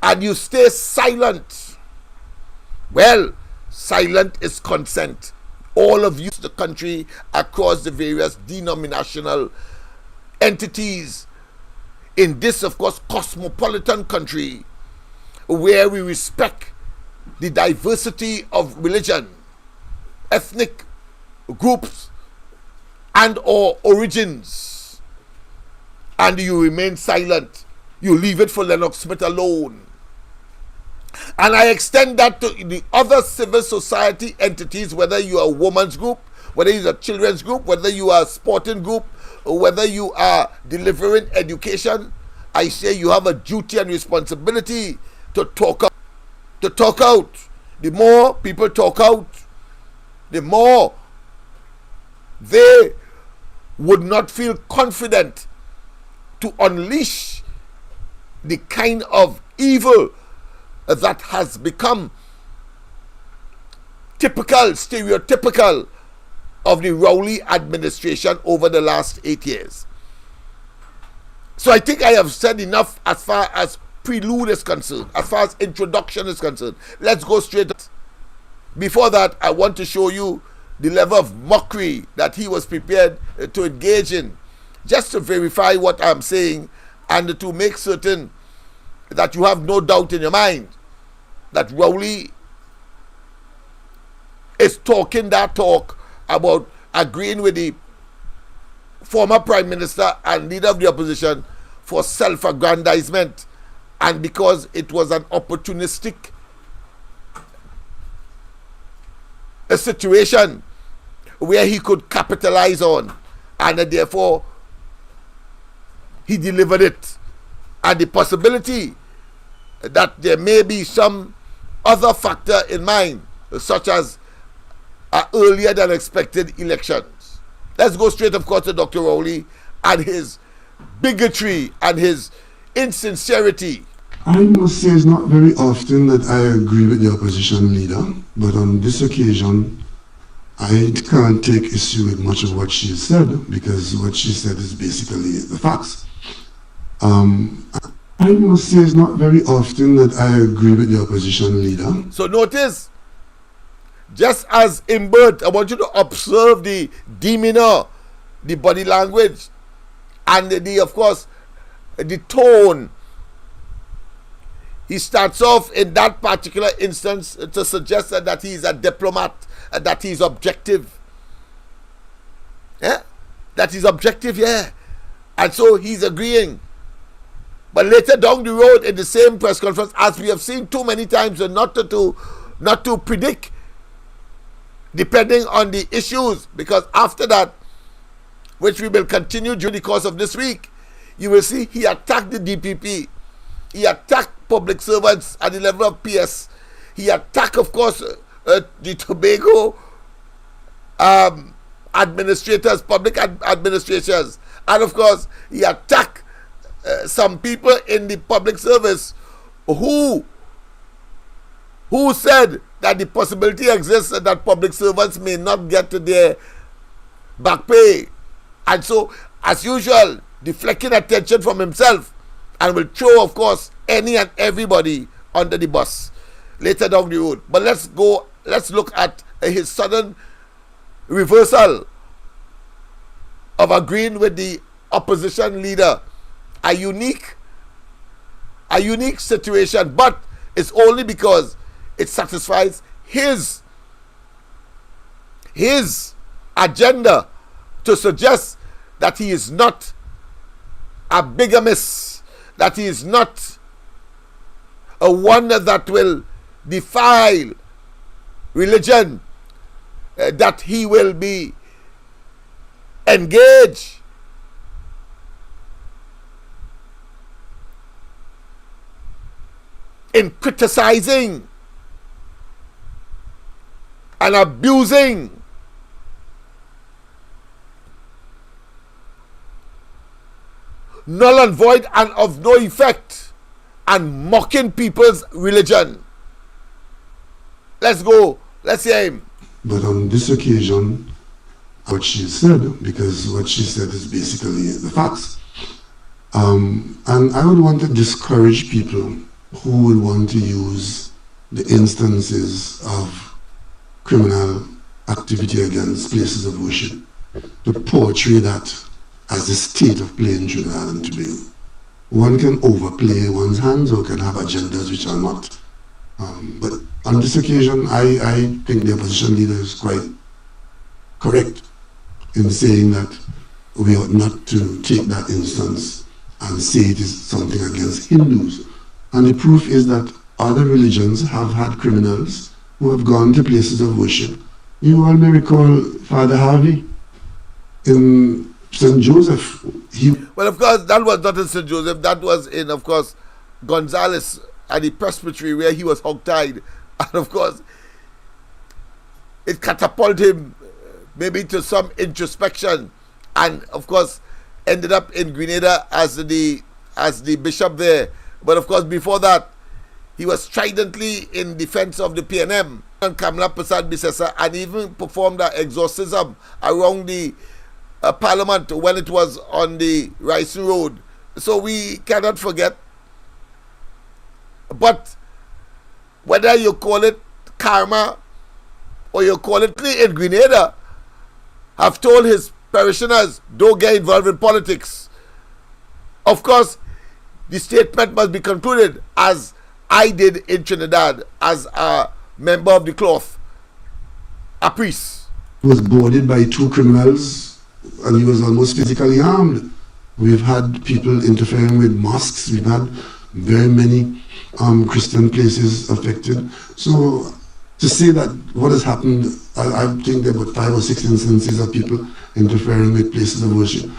and you stay silent, well, silent is consent. All of you, the country, across the various denominational entities in this, of course, cosmopolitan country, where we respect the diversity of religion, ethnic groups, and or origins, and you remain silent. You leave it for Lennox Smith alone. And I extend that to the other civil society entities, whether you are a woman's group, whether you are a children's group, whether you are a sporting group, or whether you are delivering education. I say you have a duty and responsibility to talk out. To talk out. The more people talk out, the more they would not feel confident to unleash the kind of evil that has become typical, stereotypical of the Rowley administration over the last 8 years. So I think I have said enough as far as prelude is concerned, as far as introduction is concerned. Let's go straight. Before that, I want to show you the level of mockery that he was prepared to engage in, just to verify what I'm saying and to make certain that you have no doubt in your mind that Rowley is talking that talk about agreeing with the former Prime Minister and leader of the opposition for self-aggrandizement, and because it was an opportunistic situation where he could capitalize on, and therefore he delivered it. And the possibility that there may be some other factor in mind, such as earlier than expected elections. Let's go straight, of course, to Dr. Rowley and his bigotry and his insincerity. I must say it's not very often that I agree with the opposition leader, but on this occasion, I can't take issue with much of what she said, because what she said is basically the facts. I must say it's not very often that I agree with the opposition leader. So notice, just as in birth, I want you to observe the demeanor, the body language, and of course, the tone. He starts off in that particular instance to suggest that he is a diplomat, that he is objective. Yeah? That he's objective, yeah. And so he's agreeing. But later down the road in the same press conference, as we have seen too many times, and not to predict, depending on the issues, because after that, which we will continue during the course of this week, you will see he attacked the DPP. He attacked public servants at the level of PS. He attacked, of course, the Tobago administrators, public administrators. And of course, he attacked some people in the public service who said that the possibility exists that public servants may not get their back pay. And so, as usual, deflecting attention from himself, and will throw, of course, any and everybody under the bus later down the road. But let's look at his sudden reversal of agreeing with the opposition leader. A unique situation, but it's only because it satisfies his agenda to suggest that he is not a bigamist, that he is not a one that will defile religion, that he will be engaged in criticizing and abusing null and void and of no effect, and mocking people's religion. Let's go. Let's hear him. But on this occasion, what she said, because what she said is basically the facts. And I would want to discourage people who would want to use the instances of criminal activity against places of worship, to portray that as the state of play in Trinidad and Tobago. One can overplay one's hands or can have agendas which are not. But on this occasion, I think the opposition leader is quite correct in saying that we ought not to take that instance and say it is something against Hindus. And the proof is that other religions have had criminals who have gone to places of worship. You all may recall Father Harvey in St. Joseph. Well, of course, that was not in St. Joseph. That was in, of course, Gonzales at the presbytery where he was hogtied. And, of course, it catapulted him maybe to some introspection. And, of course, ended up in Grenada as the bishop there. But, of course, before that, he was stridently in defense of the PNM and Kamla Prasad Bisesa, and even performed an exorcism around the Parliament when it was on the Rising Road. So we cannot forget. But whether you call it karma or you call it in Grenada, have told his parishioners, don't get involved in politics. Of course, the statement must be concluded as I did in Trinidad as a member of the cloth, a priest. He was boarded by two criminals and he was almost physically harmed. We've had people interfering with mosques. We've had very many Christian places affected. So to say that what has happened, I think there were 5 or 6 instances of people interfering with places of worship.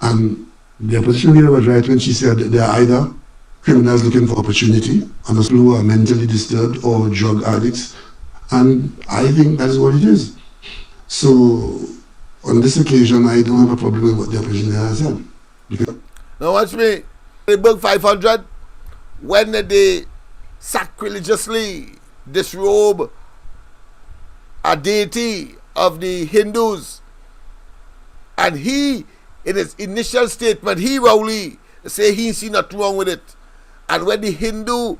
And the opposition leader was right when she said that they are either criminals looking for opportunity, and those people who are mentally disturbed or drug addicts. And I think that is what it is. So on this occasion, I don't have a problem with what the opposition leader has said. Now watch me. They book 500 when they sacrilegiously disrobe a deity of the Hindus. And he, in his initial statement, he, Rowley, say he see nothing wrong with it. And when the Hindu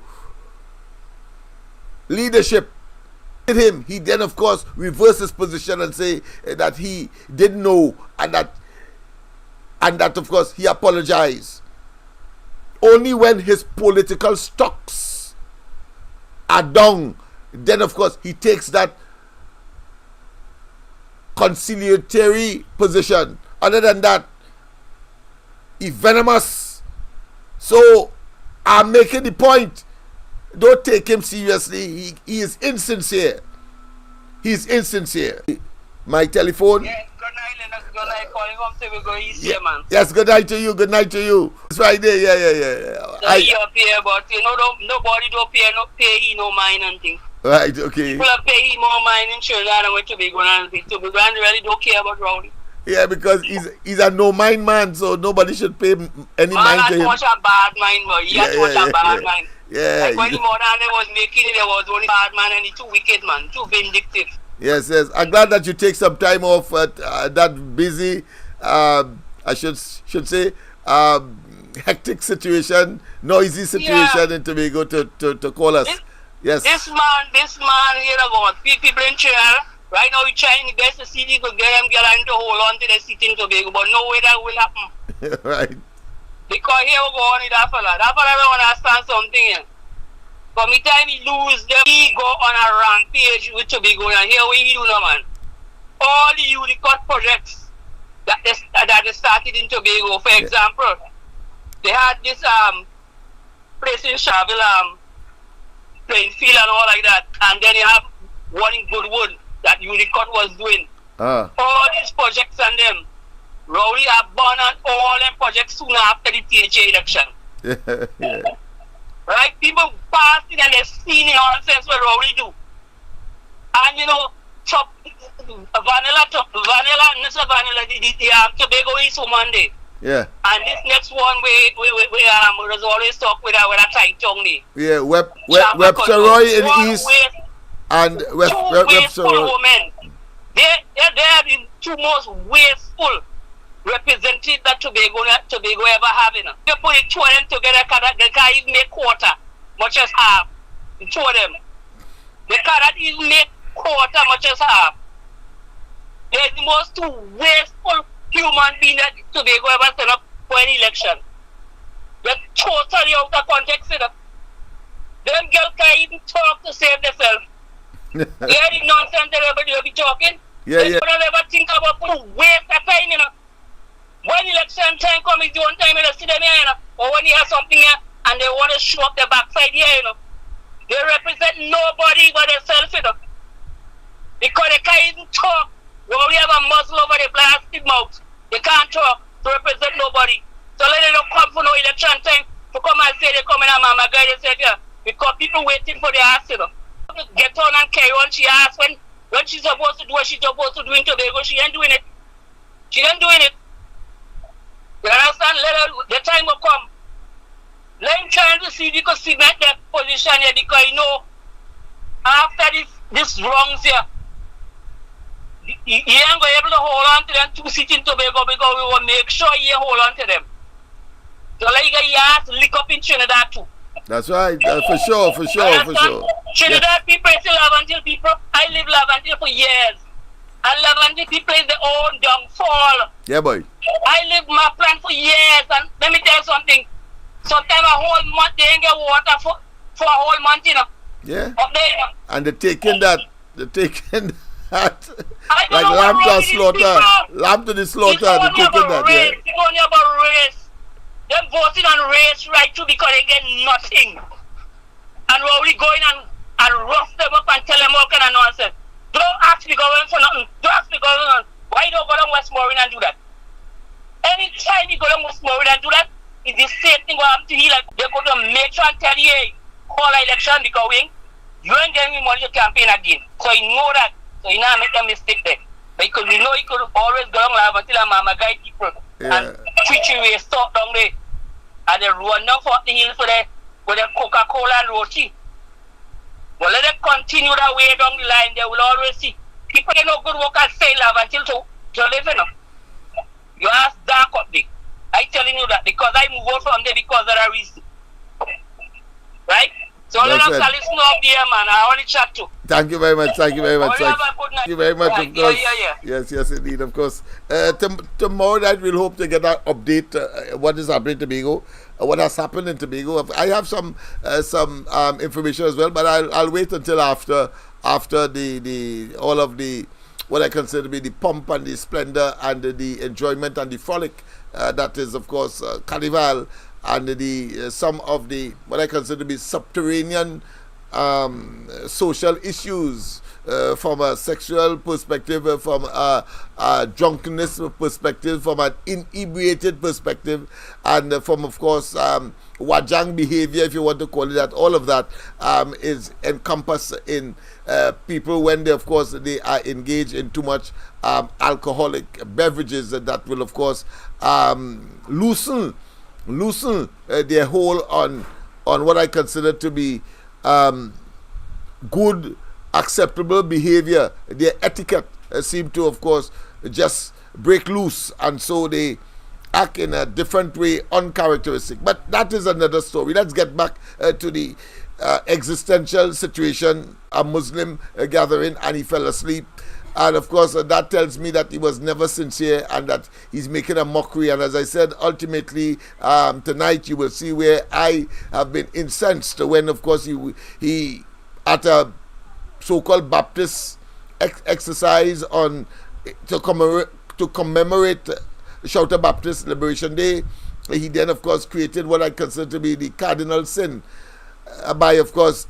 leadership did him, he then, of course, reversed his position and say that he didn't know, and that, of course, he apologized. Only when his political stocks are down, then, of course, he takes that conciliatory position. Other than that, he's venomous. So I'm making the point, don't take him seriously. He is insincere. He's insincere. My telephone. Yes, good night, Lennox. Good night. Calling from Tobago East here, man. Yes, good night to you. Good night to you. It's right there. Yeah. He up here, but you know, nobody don't pay he no mind and things. Right, okay. People are paying more mind in Trinidad and Tobago and Tobago and really don't care about Rowley. Yeah, because he's a no-mind man, so nobody should pay any mind to him. Much a bad mind, but he has a bad mind. Yeah. Like when the modern was making it, there was only bad man and he too wicked man, too vindictive. Yes. I'm glad that you take some time off at that busy, I should say, hectic situation, noisy situation in Tobago to call us. Yes. This man here about people in Trinidad. Right now, we're trying the best to see if we could get them to hold on to the seat in Tobago, but no way that will happen. Right. Because here we go on with that fella. That fella don't understand something here. From the time he lose them, he go on a rampage with Tobago, and here we do now, man. All the Unicode projects that they started in Tobago, for example, they had this place in Shaville, playing field and all like that, and then you have one in Goodwill that Unicode was doing. All these projects and them, Rowley abandoned all them projects soon after the THA election. Yeah. Right? People passed it and they've seen the nonsense what Rowley do. And you know, Vanilla, the Tobago is on Monday. Yeah. And this next one we was always talk with a tight tongue. Yeah, Webster Roy in East. And wasteful women. They're the two most wasteful representatives that Tobago ever having. You put the two of them together, they can't even make quarter, much as half. The two of them. They can't even make quarter much as half. They're the most wasteful human being that Tobago ever set up for an election. They're totally out of context. You know? Them girls can't even talk to save themselves. You hear the nonsense that everybody be talking? They don't ever think about to waste their time, you know. When election time comes, it's the one time you see them here, you know. Or when you have something here and they want to show up their backside here, you know. They represent nobody but themselves, you know. Because they can't even talk. We only have a muzzle over their blasted mouth. They can't talk to represent nobody. So let them not come for no election time to come and say they come in and mama guy, they say, yeah. Because people waiting for their ass, you know. Get on and carry on. She asked when she's supposed to do what she's supposed to do in Tobago. She ain't doing it. She ain't doing it. You understand? Let her, the time will come. Let him trying to see if he could cement that position here because you know after this wrongs here, he ain't going to be able to hold on to them 2 seats in Tobago because we will make sure he hold on to them. So like he has to lick up in Trinidad too. That's right, for sure. Trinidad people still Laventille people. I live Laventille for years. And Laventille people is their own downfall. Yeah, boy. I live my plan for years, and let me tell you something. Sometimes a whole month they ain't get water for a whole month, you know. Yeah. Up there, you know. And they're taking that. Like know lamb what to wrong the with these slaughter. people. Lamb to the slaughter. It's They're only taking about that. race. Yeah. It's only about race. Them voting on race right through because they get nothing. And we're only going and rough them up and tell them all kind of nonsense. Don't ask the government for nothing. Don't ask the government. Why don't go down Westmoreland and do that? Anytime you go down Westmoreland and do that, it's the same thing what happened to you. Like they're going to make sure and tell you, hey, call an election because you ain't getting me money to campaign again. So you know that. So you not make a mistake there. Because you know you could always go down until a mama guide people and treat you with stop down there. And they run down for the hill for with the Coca-Cola and roti. Well, let them continue that way down the line. They will always see people get no good work and fail until to live, you know. You ask dark up there. I'm telling you that because I move on from there because of that reason. Right? So let us listen up there, man. I only chat to. Thank you very much. Thank you very much. Have a good night. Thank you very much. Right. Of course. Yeah. Yes, indeed. Of course. Tomorrow night we'll hope to get an update. What is happening in Tobago? What has happened in Tobago? I have some information as well, but I'll wait until after the all of the what I consider to be the pomp and the splendor and the enjoyment and the frolic that is, of course, Carnival. And the some of the what I consider to be subterranean social issues from a sexual perspective, from a drunkenness perspective, from an inebriated perspective, and from, of course, wajang behavior, if you want to call it that. All of that is encompassed in people when they, of course, they are engaged in too much alcoholic beverages that will, of course, loosen their hold on what I consider to be good, acceptable behavior. Their etiquette seem to, of course, just break loose, and so they act in a different way, uncharacteristic. But that is another story. Let's get back to the existential situation, a Muslim gathering, and he fell asleep. And of course, that tells me that he was never sincere and that he's making a mockery. And as I said, ultimately, tonight you will see where I have been incensed when, of course, he at a so-called Baptist exercise to commemorate Shouter Baptist Liberation Day, he then, of course, created what I consider to be the cardinal sin by, of course,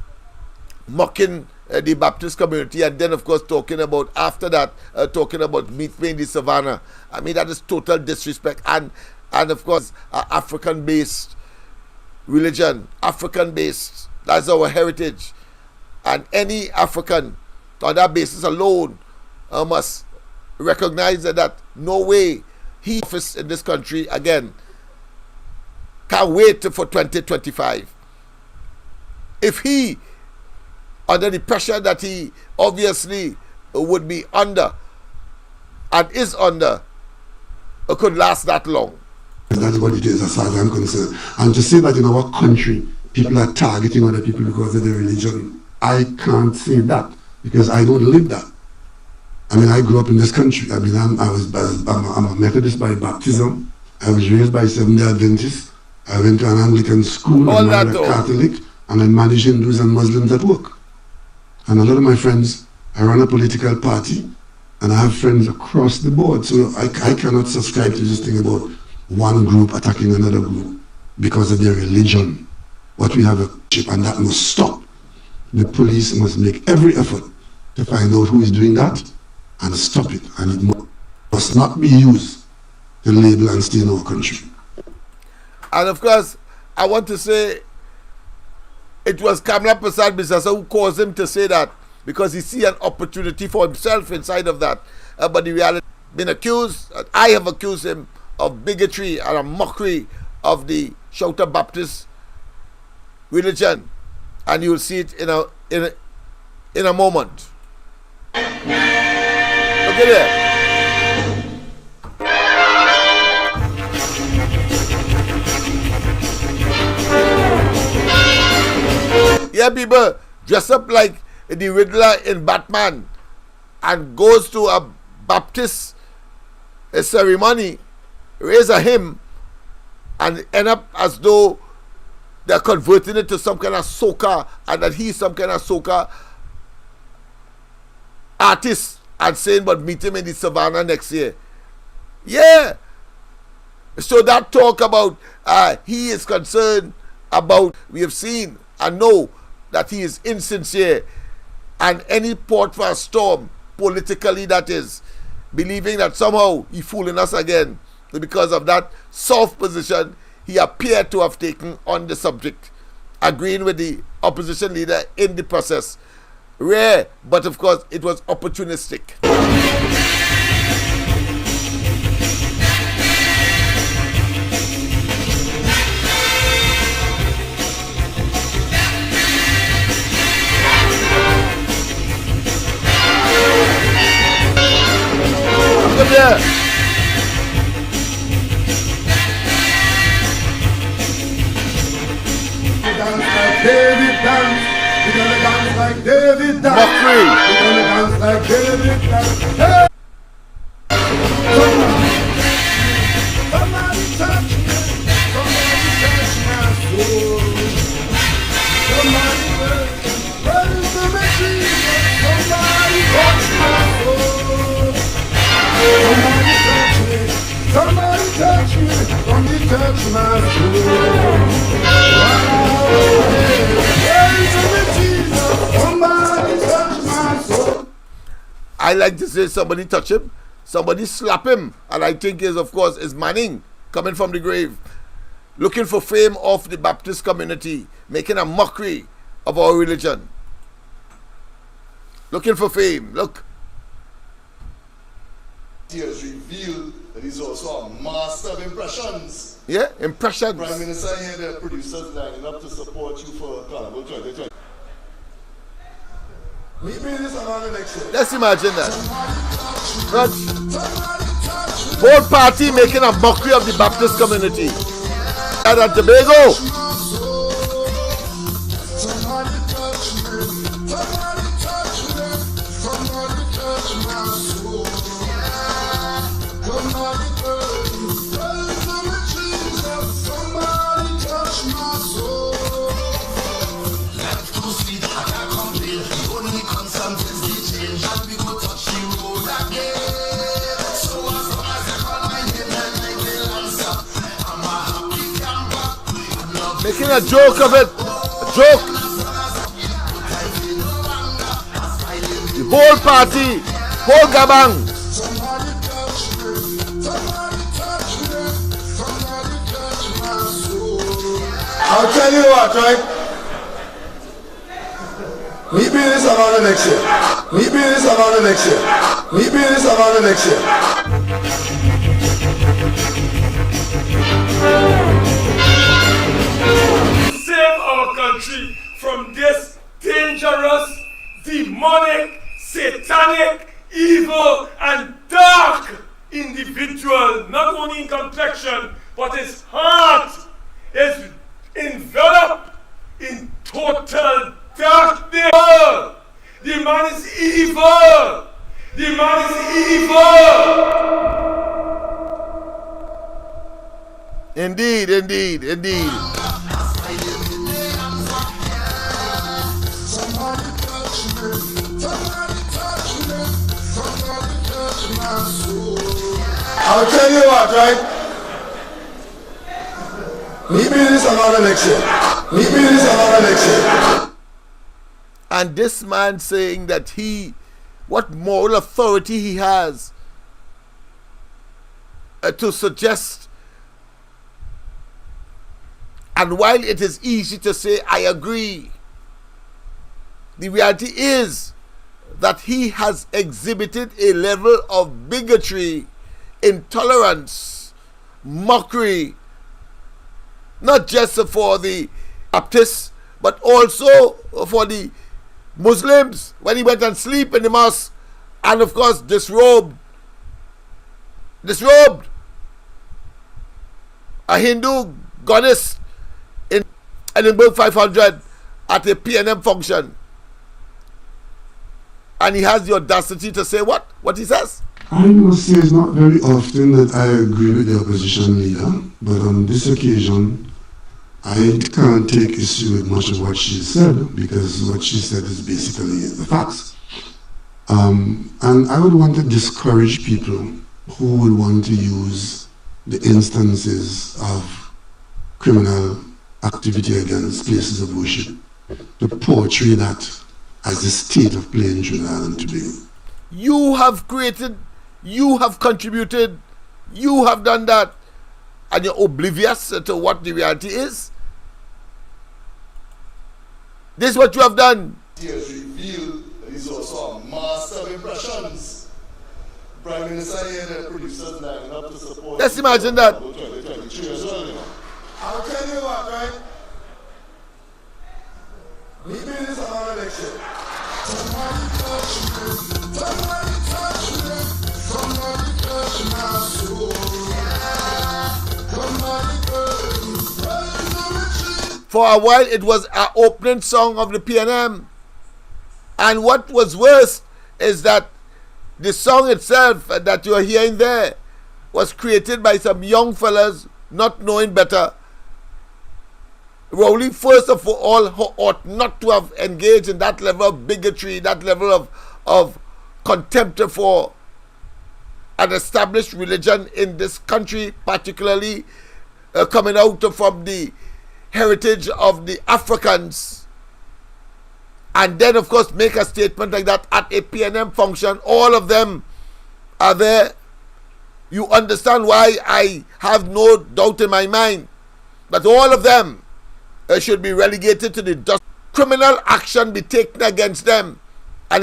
mocking the Baptist community, and then, of course, talking about, after that, talking about meet me in the savannah. I mean, that is total disrespect. And of course, African-based religion, African-based, that's our heritage. And any African, on that basis alone, must recognize that no way he office in this country again can wait for 2025. If he, under the pressure that he obviously would be under and is under, could last that long. That's what it is as far as I'm concerned. And to say that in our country, people are targeting other people because of their religion, I can't say that. because I don't live that. I mean, I grew up in this country. I mean, I'm a Methodist by baptism. I was raised by Seventh-day Adventists. I went to an Anglican school. I'm a Catholic, and I manage Hindus and Muslims at work. And a lot of my friends, I run a political party, and I have friends across the board. So I cannot subscribe to this thing about one group attacking another group because of their religion. What we have a chip, and that must stop. The police must make every effort to find out who is doing that and stop it. And it must not be used to label and steal our country. And of course, I want to say it was Kamla Prasad Bisasa who caused him to say that because he see an opportunity for himself inside of that. But the reality, been accused, I have accused him of bigotry and a mockery of the Shouter Baptist religion, and you'll see it in a moment. Look at there. Yeah, people dress up like the Riddler in Batman and goes to a Baptist ceremony, raise a hymn, and end up as though they're converting it to some kind of soca, and that he's some kind of soca artist, and saying, but meet him in the savannah next year. Yeah. So that talk about he is concerned about, we have seen and know that he is insincere, and any port for a storm, politically that is, believing that somehow he fooling us again because of that soft position he appeared to have taken on the subject, agreeing with the opposition leader in the process. Rare, but of course it was opportunistic. Look there. David dance, we're gonna dance like David dance. Mockery. We're gonna dance like David dance. Hey! Somebody touch me, somebody touch my soul. Somebody praise the machine, somebody touch my soul. Somebody touch me, somebody touch me, somebody touch my soul. I like to say somebody touch him, somebody slap him, and I think is of course is Manning coming from the grave, looking for fame of the Baptist community, making a mockery of our religion, looking for fame. Look. He has revealed that he's also a master of impressions. Yeah, impressions. Prime Minister here, the producers lining up to support you for Carnival 2020. Meet me in this around the next year. Let's imagine that. But both party making a mockery of the Baptist community. And at Tobago. Making a joke of it. A joke. The whole party, whole gabang. I'll tell you what, right? Meet me in this Savannah next year. Meet me in this Savannah next year. Meet me in this Savannah next year. Save our country from this dangerous, demonic, satanic, evil, and dark individual, not only in complexion, but his heart is enveloped in total darkness. The man man is evil. The man is evil. Indeed, indeed, indeed. I'll tell you what, right? Meet me in this another next year. Meet me in this another next year. And this man saying that what moral authority he has to suggest. And while it is easy to say, I agree, the reality is that he has exhibited a level of bigotry, intolerance, mockery, not just for the Baptists, but also for the Muslims when he went and sleep in the mosque, and of course disrobed a Hindu goddess in Edinburgh 500 at a PNM function. And he has the audacity to say what he says. I must say it's not very often that I agree with the opposition leader, but on this occasion, I can't take issue with much of what she said, because what she said is basically the facts. And I would want to discourage people who would want to use the instances of criminal activity against places of worship to portray that as the state of play in Trinidad and Tobago. You have created, you have contributed, you have done that, and you're oblivious to what the reality is. This is what you have done. He has revealed that he's also a master of impressions. Prime Minister here that producers lining up to support. Let's imagine that. I'll tell you what, right? Meet me in this another next year. Somebody touch me. Somebody touch me. Somebody touch my soul. Somebody touch me. For a while, it was our opening song of the PNM. And what was worse is that the song itself that you are hearing there was created by some young fellas not knowing better. Rowley, first of all, ought not to have engaged in that level of bigotry, that level of contempt for an established religion in this country, particularly coming out from the heritage of the Africans, and then of course make a statement like that at a PNM function. All of them are there. You understand why I have no doubt in my mind that all of them should be relegated to the dust. Criminal action be taken against them and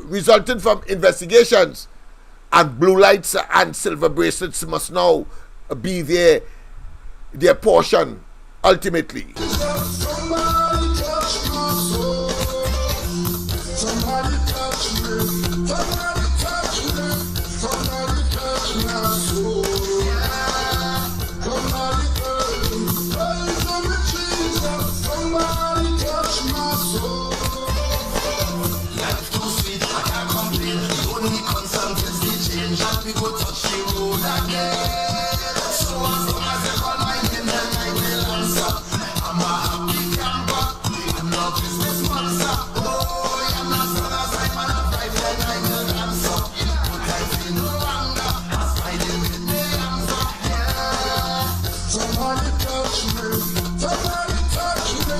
resulting from investigations, and blue lights and silver bracelets must now be their portion ultimately. Somebody touch my soul. Somebody touch me. Somebody touch me. Somebody touch my soul. Somebody touch me. Praise the Jesus. Somebody touch my soul. Life too sweet, I can't complain. The only concern is the change, and we go touch the road again. So as long as they call my name, then I will answer. I'm a happy camper. I'm not business monster. Oh, I'm not son of Simon of life, then I will answer. But I feel no anger. I'm smiling with the answer. Yeah. Somebody touch me. Somebody touch me.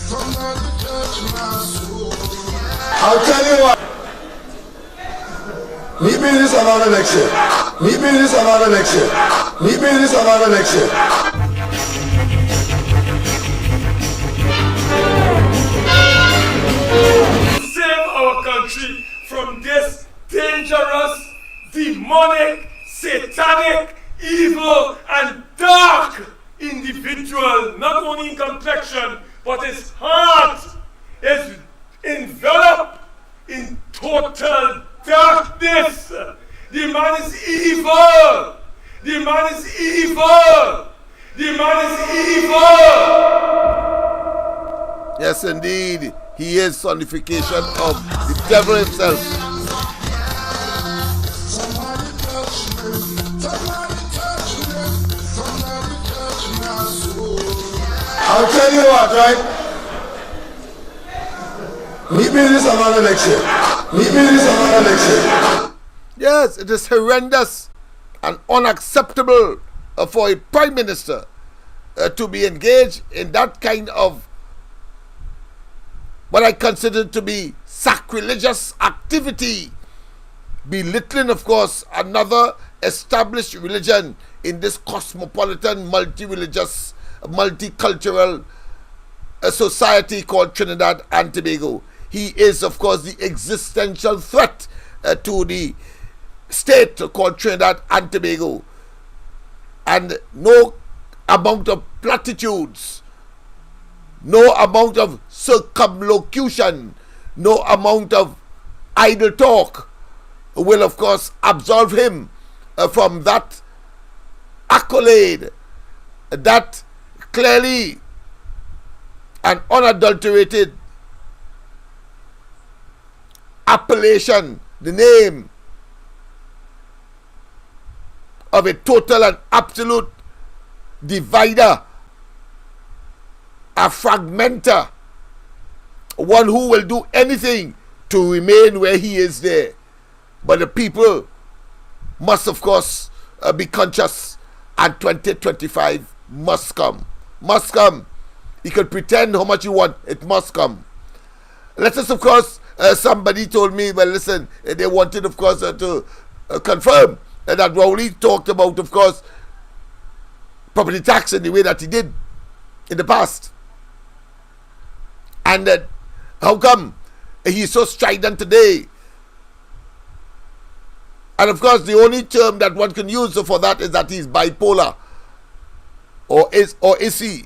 Somebody touch my soul. I'll tell you what. Meet me in this another next year. Meet me in this another next year. Meet me in this another next year. Save our country from this dangerous, demonic, satanic, evil, and dark individual, not only in complexion, but his heart is enveloped in total darkness. The man is evil. The man is evil. The man is evil. Yes, indeed. He is sonification of the devil himself. I'll tell you what, right? Meet me this another next year. Meet me this another next year. Yes, it is horrendous and unacceptable for a prime minister to be engaged in that kind of what I consider to be sacrilegious activity, belittling, of course, another established religion in this cosmopolitan, multi-religious, multicultural society called Trinidad and Tobago. He is, of course, the existential threat to the state called Trinidad and Tobago. And no amount of platitudes, no amount of circumlocution, no amount of idle talk will, of course, absolve him from that accolade, that clearly and unadulterated appellation, the name of a total and absolute divider, a fragmenter, one who will do anything to remain where he is there. But the people must, of course, be conscious, and 2025 must come. Must come. You can pretend how much you want, it must come. Let us, of course, somebody told me, well, listen, they wanted, of course, to confirm that Rowley talked about, of course, property tax in the way that he did in the past. And how come he's so strident today? And of course, the only term that one can use for that is that he's bipolar, or is he,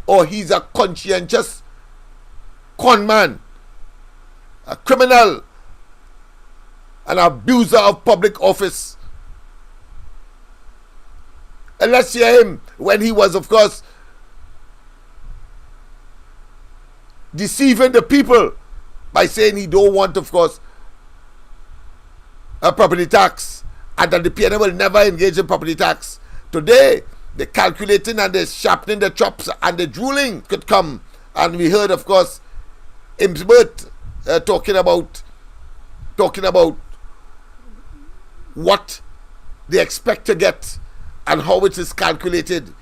or he's a conscientious con man, a criminal, an abuser of public office. And let's hear him when he was, of course, deceiving the people by saying he don't want, of course, a property tax, and that the PNM will never engage in property tax. Today, the calculating and the sharpening the chops and the drooling could come. And we heard, of course, Imsbert talking about what they expect to get and how it is calculated.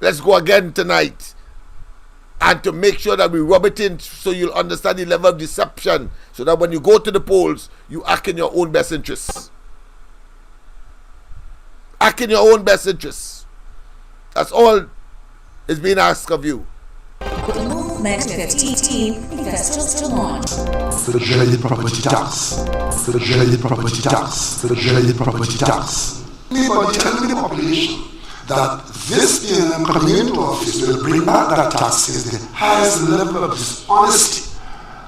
Let's go again tonight, and to make sure that we rub it in so you'll understand the level of deception, so that when you go to the polls, you act in your own best interests. Act in your own best interests. That's all is being asked of you. The movement 15 investors to launch. The dreaded property tax. The dreaded property tax. The dreaded property tax. Anybody telling the population that this PNM coming into office will bring back that tax is the highest level of dishonesty.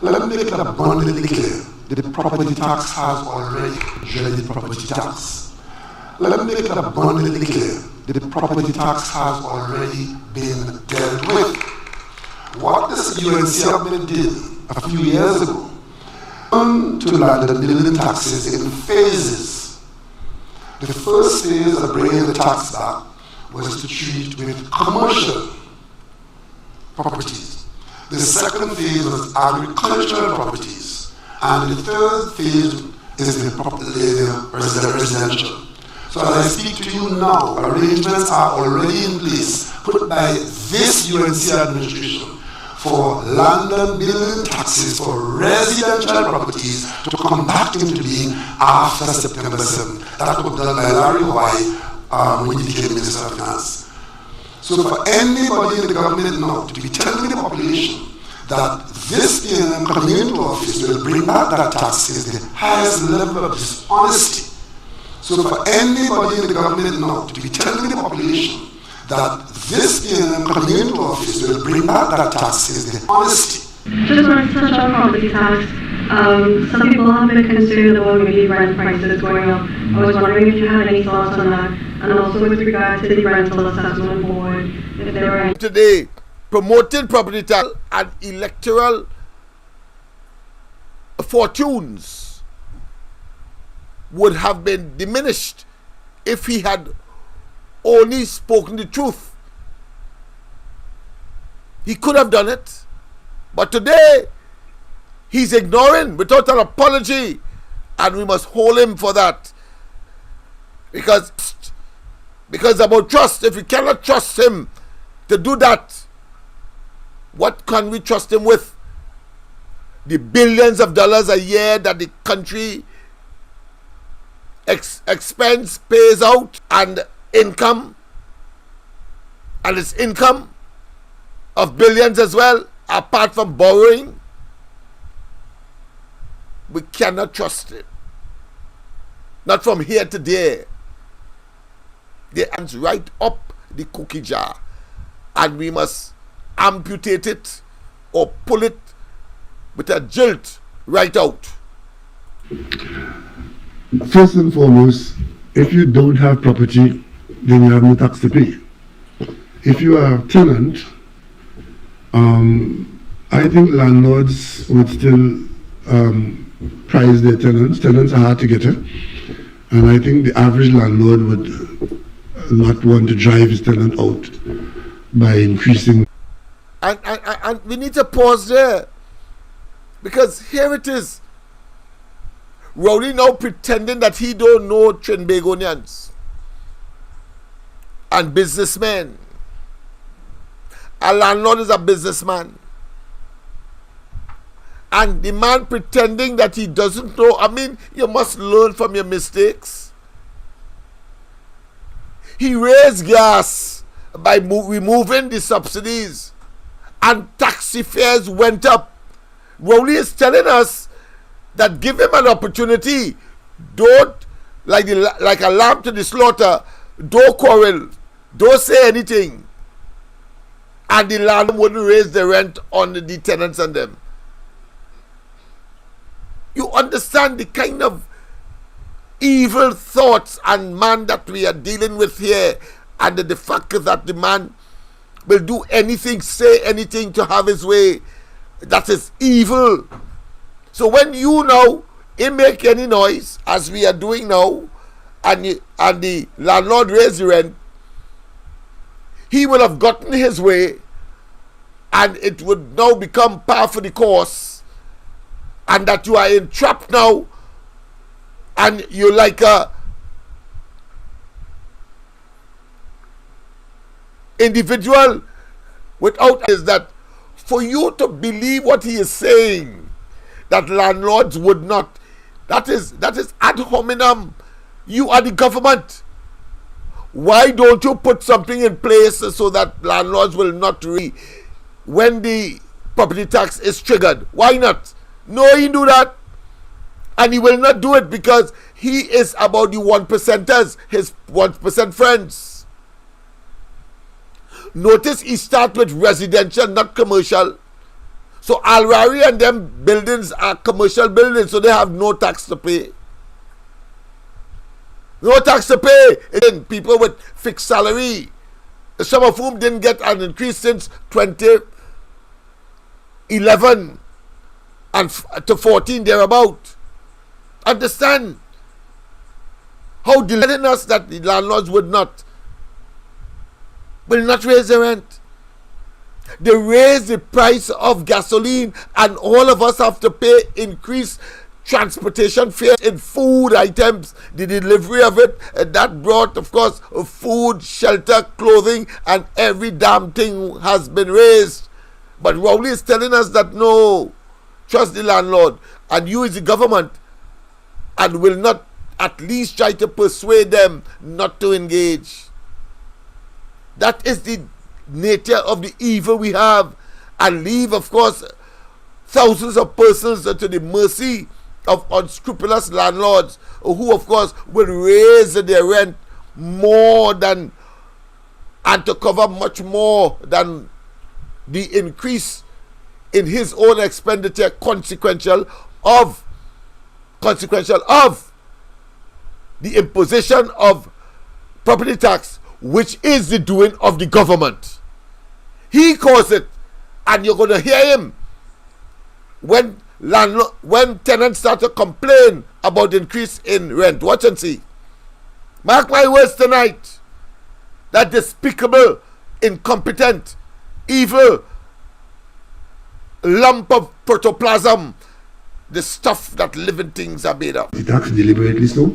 Let me make it abundantly clear. The property tax has already dreaded property tax. Let me make it abundantly clear. The property tax has already been dealt with. What this UNC government did a few years ago to land the building taxes in phases. The first phase of bringing the tax back was to treat with commercial properties. The second phase was agricultural properties. And the third phase is the residential. So as I speak to you now, arrangements are already in place put by this UNC administration for London building taxes for residential properties to come back into being after September 7th. That was done by Larry White when he became Minister of Finance. So for anybody in the government now to be telling the population that this PNM coming into office will bring back that tax is the highest level of dishonesty. So for anybody in the government now to be telling the population that this PNM coming into office will bring back that tax is the honesty. Just wanted to touch on property tax. Some people have been concerned about maybe rent prices going up. I was wondering if you had any thoughts on that, and also with regard to the rental assessment board, if there were any. Today, promoting property tax and electoral fortunes would have been diminished if he had only spoken the truth. He could have done it, but today he's ignoring without an apology, and we must hold him for that. Because about trust, if we cannot trust him to do that, what can we trust him with? The billions of dollars a year that the country expense pays out, and income, and its income of billions as well, apart from borrowing. We cannot trust it. Not from here to there. They hands right up the cookie jar, and we must amputate it or pull it with a jilt right out. First and foremost, if you don't have property, then you have no tax to pay. If you are a tenant, I think landlords would still prize their tenants. Tenants are hard to get at, and I think the average landlord would not want to drive his tenant out by increasing. And we need to pause there, because here it is. Rowley now pretending that he don't know Trinbagonians and businessmen. A landlord is a businessman. And the man pretending that he doesn't know. I mean, you must learn from your mistakes. He raised gas by removing the subsidies, and taxi fares went up. Rowley is telling us that give him an opportunity. Don't, like a lamb to the slaughter, don't quarrel, don't say anything, and the landlord wouldn't raise the rent on the tenants and them. You understand the kind of evil thoughts and man that we are dealing with here, and the fact that the man will do anything, say anything to have his way. That is evil. So when you now make any noise, as we are doing now, and the landlord raised the rent, he will have gotten his way, and it would now become par for the course, and that you are entrapped now, and you're like a individual without is that for you to believe what he is saying, that landlords would not, that is ad hominem. You are the government. Why don't you put something in place so that landlords will not when the property tax is triggered? Why not? No, he do that, and he will not do it because he is about the 1%ers, his 1% friends. Notice he start with residential, not commercial. So Alrari and them buildings are commercial buildings, so they have no tax to pay. No tax to pay. Again, people with fixed salary, some of whom didn't get an increase since 2011 and to 14 thereabout. Understand how delighting us that the landlords will not raise the rent. They raise the price of gasoline, and all of us have to pay increased transportation fares in food items, the delivery of it, and that brought, of course, food, shelter, clothing, and every damn thing has been raised. But Rowley is telling us that no, trust the landlord, and you is the government, and will not at least try to persuade them not to engage. That is the nature of the evil we have, and leave, of course, thousands of persons to the mercy of unscrupulous landlords who, of course, will raise their rent more than, and to cover much more than the increase in his own expenditure consequential of the imposition of property tax, which is the doing of the government. He caused it. And you're going to hear him when tenants start to complain about the increase in rent. Watch and see. Mark my words tonight. That despicable, incompetent, evil lump of protoplasm, the stuff that living things are made of. The tax deliberately so,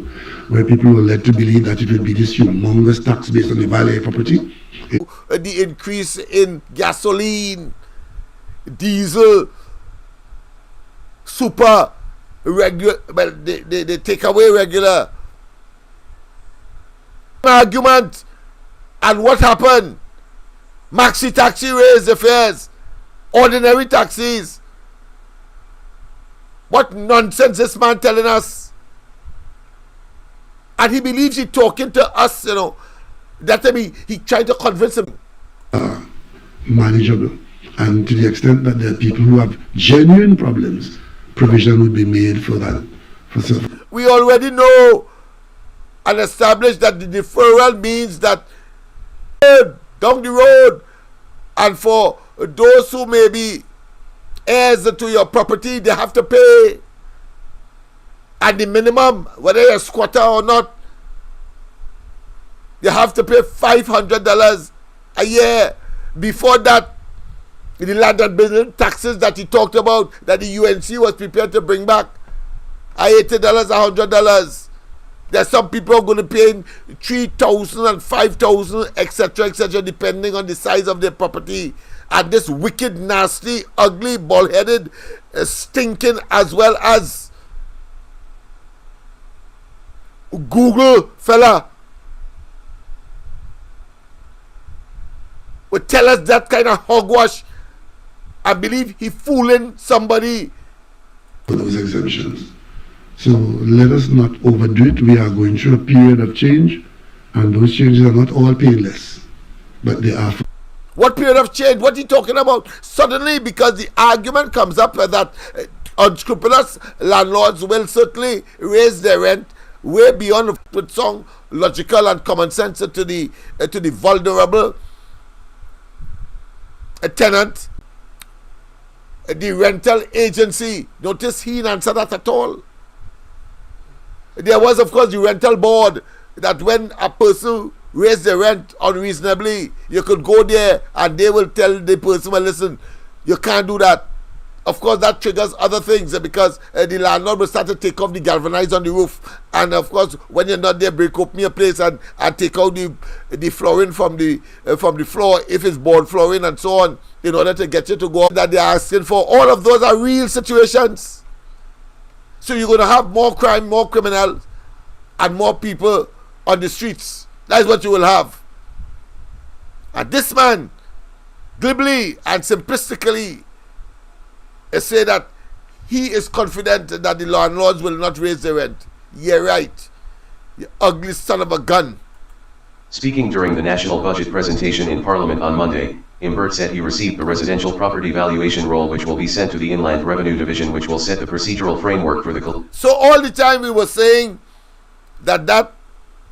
where people were led to believe that it would be this humongous tax based on the value of property. The increase in gasoline, diesel, super regular, well, they take away regular argument. And what happened? Maxi taxi raised the fares, ordinary taxis. What nonsense this man telling us? And he believes he's talking to us, you know. That time he tried to convince him. Manageable. And to the extent that there are people who have genuine problems, provision would be made for that. We already know and established that the deferral means that down the road, and for those who may be heirs to your property, they have to pay. And the minimum, whether you're a squatter or not, they have to pay $500 a year. Before that, the land and building taxes that he talked about, that the UNC was prepared to bring back, are $80, $100. There's some people are going to pay $3,000 and $5,000, etc., depending on the size of their property. And this wicked, nasty, ugly, bald-headed, stinking, as well as Google fella would tell us that kind of hogwash. I believe he fooling somebody. For those exemptions. So let us not overdo it. We are going through a period of change, and those changes are not all painless, but they are. What period of change? What are you talking about? Suddenly, because the argument comes up that unscrupulous landlords will certainly raise their rent way beyond with some logical and common sense to the vulnerable tenant. The rental agency, notice he didn't answer that at all. There was, of course, the rental board, that when a person raised the rent unreasonably, you could go there and they will tell the person, well, listen, you can't do that. Of course, that triggers other things, because the landlord will start to take off the galvanized on the roof. And of course, when you're not there, break open your place and take out the flooring from the floor, if it's board flooring and so on, in order to get you to go up that they're asking for. All of those are real situations. So you're going to have more crime, more criminals, and more people on the streets. That's what you will have. And this man, glibly and simplistically, say that he is confident that the landlords will not raise the rent. Yeah, right. You ugly son of a gun. Speaking during the national budget presentation in Parliament on Monday, Imbert said he received the residential property valuation roll, which will be sent to the Inland Revenue Division, which will set the procedural framework for the... So all the time we were saying that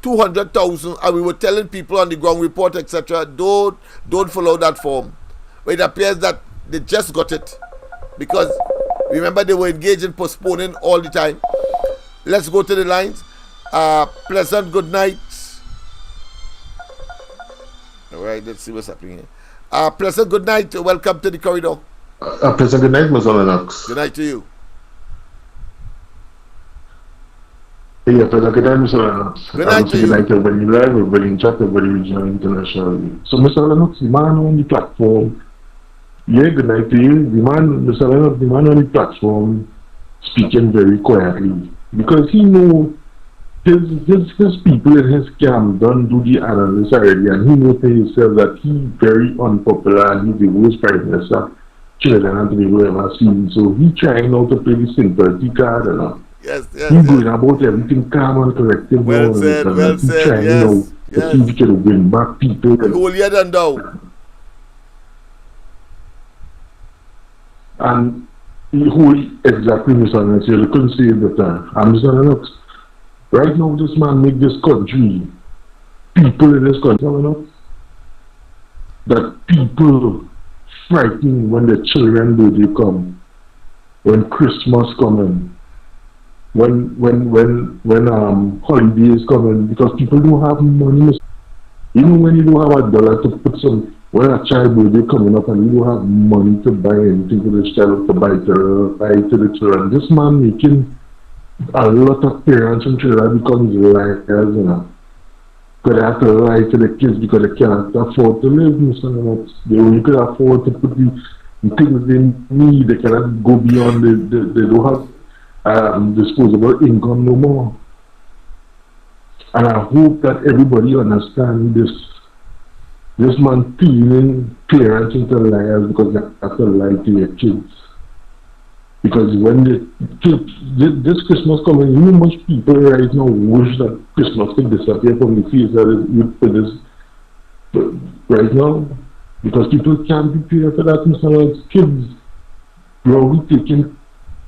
200,000, and we were telling people on the ground report, etc., don't follow that form. But it appears that they just got it, because remember they were engaged in postponing all the time. Let's go to the lines. Pleasant good night. All right, let's see what's happening here. Pleasant good night. Welcome to the corridor. Pleasant good night, Mr. Lennox. Good night to you. Yeah, pleasant good night, Mr. Lennox. Good night to you. Good night to everybody live, everybody in chat, everybody regional, internationally. So, Mr. Lennox, the man on the platform, yeah, good night to you. The man, Mr. Lennox, the man on the platform, speaking very quietly, because he knows his people in his camp don't do the analysis already, and he knows to himself that he's very unpopular and he's the worst prime minister Trinidad and Tobago ever seen. So he's trying now to play the sympathy card, you know. Yes. He's going about everything calm and collective. Well said, he's trying now to see if he can win back people. Holier than thou. And who exactly, Mr. Lennox, you couldn't say it better. And Mr. Lennox, right now, this man make this country, people in this country, that people frightening when the children birthday come, when Christmas coming, when holidays coming, because people don't have money. Even when you don't have $1 to put some, when a child birthday coming up and you don't have money to buy anything for this child, to buy to the children, this man making a lot of parents in Trinidad becomes liars, you know. Because they have to lie to the kids because they can't afford to live, Mr. Lennox. They only could afford to put the things they need. They cannot go beyond, they don't have disposable income no more. And I hope that everybody understands this man feeling parents into liars because they have to lie to their kids. Because when this Christmas coming, you know much people right now wish that Christmas could disappear from the face of this right now. Because people can't prepare for that, Mr. Lennox. Kids, we're taking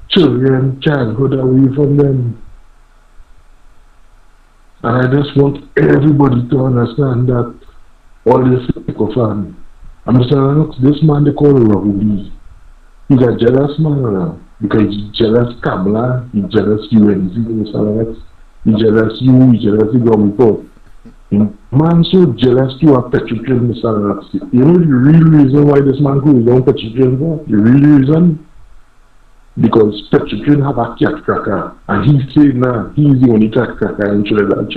children, childhood away from them. And I just want everybody to understand that all this sycophant. And Mr. Lennox, this man they call Rowley. He's a jealous man now. Because he's jealous cabal, he's jealous UNC, Mr. Lennox. He's jealous you, he's jealous the government. Man so jealous to a petroglyph, Mr. Lennox. You know the real reason why this man goes down petroglyph for? The real reason? Because petroglyph have a cat cracker. And he said, nah, he's the only cat cracker in Trinidad.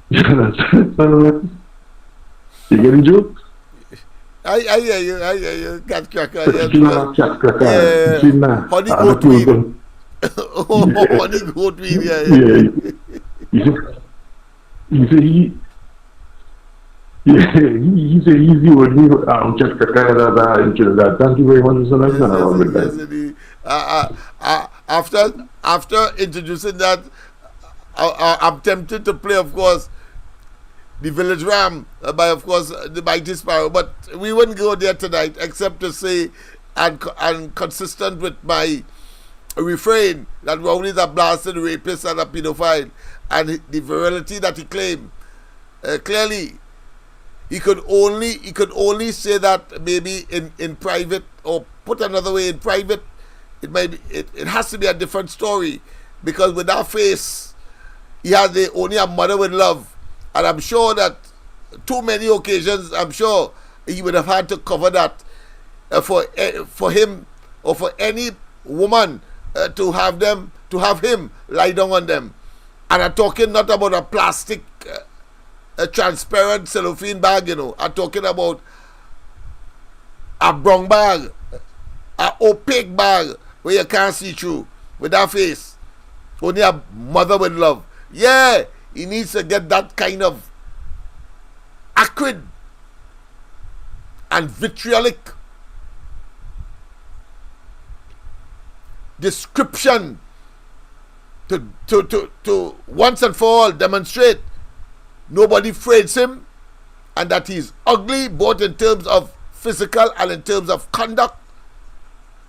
You understand? You get the joke? I hear you, cat cracker. Cat cracker. Yeah. Honey goat weed. Honey goat weed, yeah. He said he's the only cat cracker in Trinidad. Thank you very much, Mr. Lennox. After introducing that, I'm tempted to play, of course, the Village Ram by, of course, the Mighty Sparrow, but we wouldn't go there tonight, except to say, and consistent with my refrain, that Rowley is a blasted rapist and a pedophile, and the virility that he claimed. Clearly, he could only say that maybe in private, or put another way, in private, it has to be a different story, because with that face, he has only a mother with love. And I'm sure that too many occasions, I'm sure he would have had to cover that for him or for any woman to have him lie down on them. And I'm talking not about a plastic, a transparent cellophane bag, you know. I'm talking about a brown bag, an opaque bag where you can't see through with that face. Only a mother with love. Yeah. He needs to get that kind of acrid and vitriolic description to once and for all demonstrate nobody frays him, and that he's ugly both in terms of physical and in terms of conduct,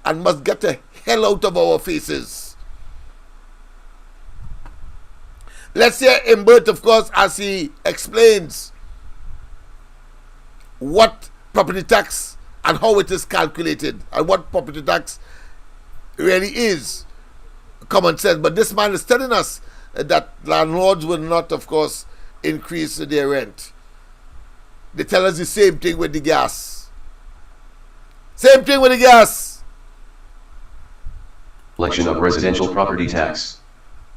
and must get the hell out of our faces. Let's hear Imbert, of course, as he explains what property tax and how it is calculated, and what property tax really is. Common sense. But this man is telling us that landlords will not, of course, increase their rent. They tell us the same thing with the gas. Same thing with the gas. Collection of residential property tax.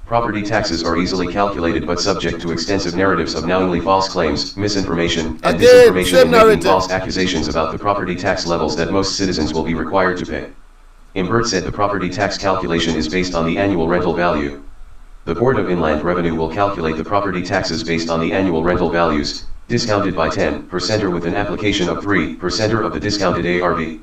Property taxes are easily calculated but subject to extensive narratives of knowingly false claims, misinformation, and disinformation in making false accusations about the property tax levels that most citizens will be required to pay. Imbert said the property tax calculation is based on the annual rental value. The Board of Inland Revenue will calculate the property taxes based on the annual rental values, discounted by 10% or with an application of 3% of the discounted ARV.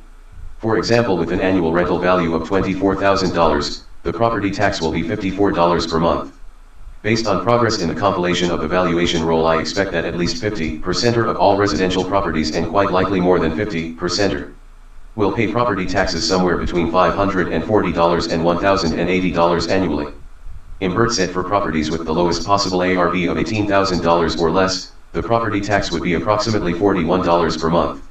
For example, with an annual rental value of $24,000, the property tax will be $54 per month. Based on progress in the compilation of the valuation roll, I expect that at least 50% of all residential properties, and quite likely more than 50%, will pay property taxes somewhere between $540 and $1,080 annually. Imbert said for properties with the lowest possible ARV of $18,000 or less, the property tax would be approximately $41 per month.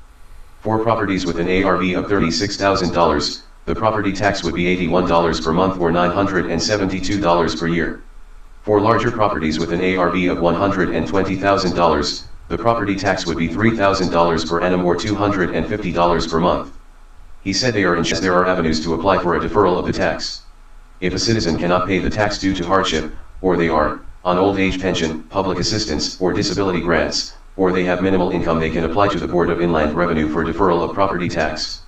For properties with an ARV of $36,000, the property tax would be $81 per month or $972 per year. For larger properties with an ARV of $120,000, the property tax would be $3,000 per annum or $250 per month. He said there are avenues to apply for a deferral of the tax. If a citizen cannot pay the tax due to hardship, or they are on old age pension, public assistance, or disability grants, or they have minimal income, they can apply to the Board of Inland Revenue for deferral of property tax.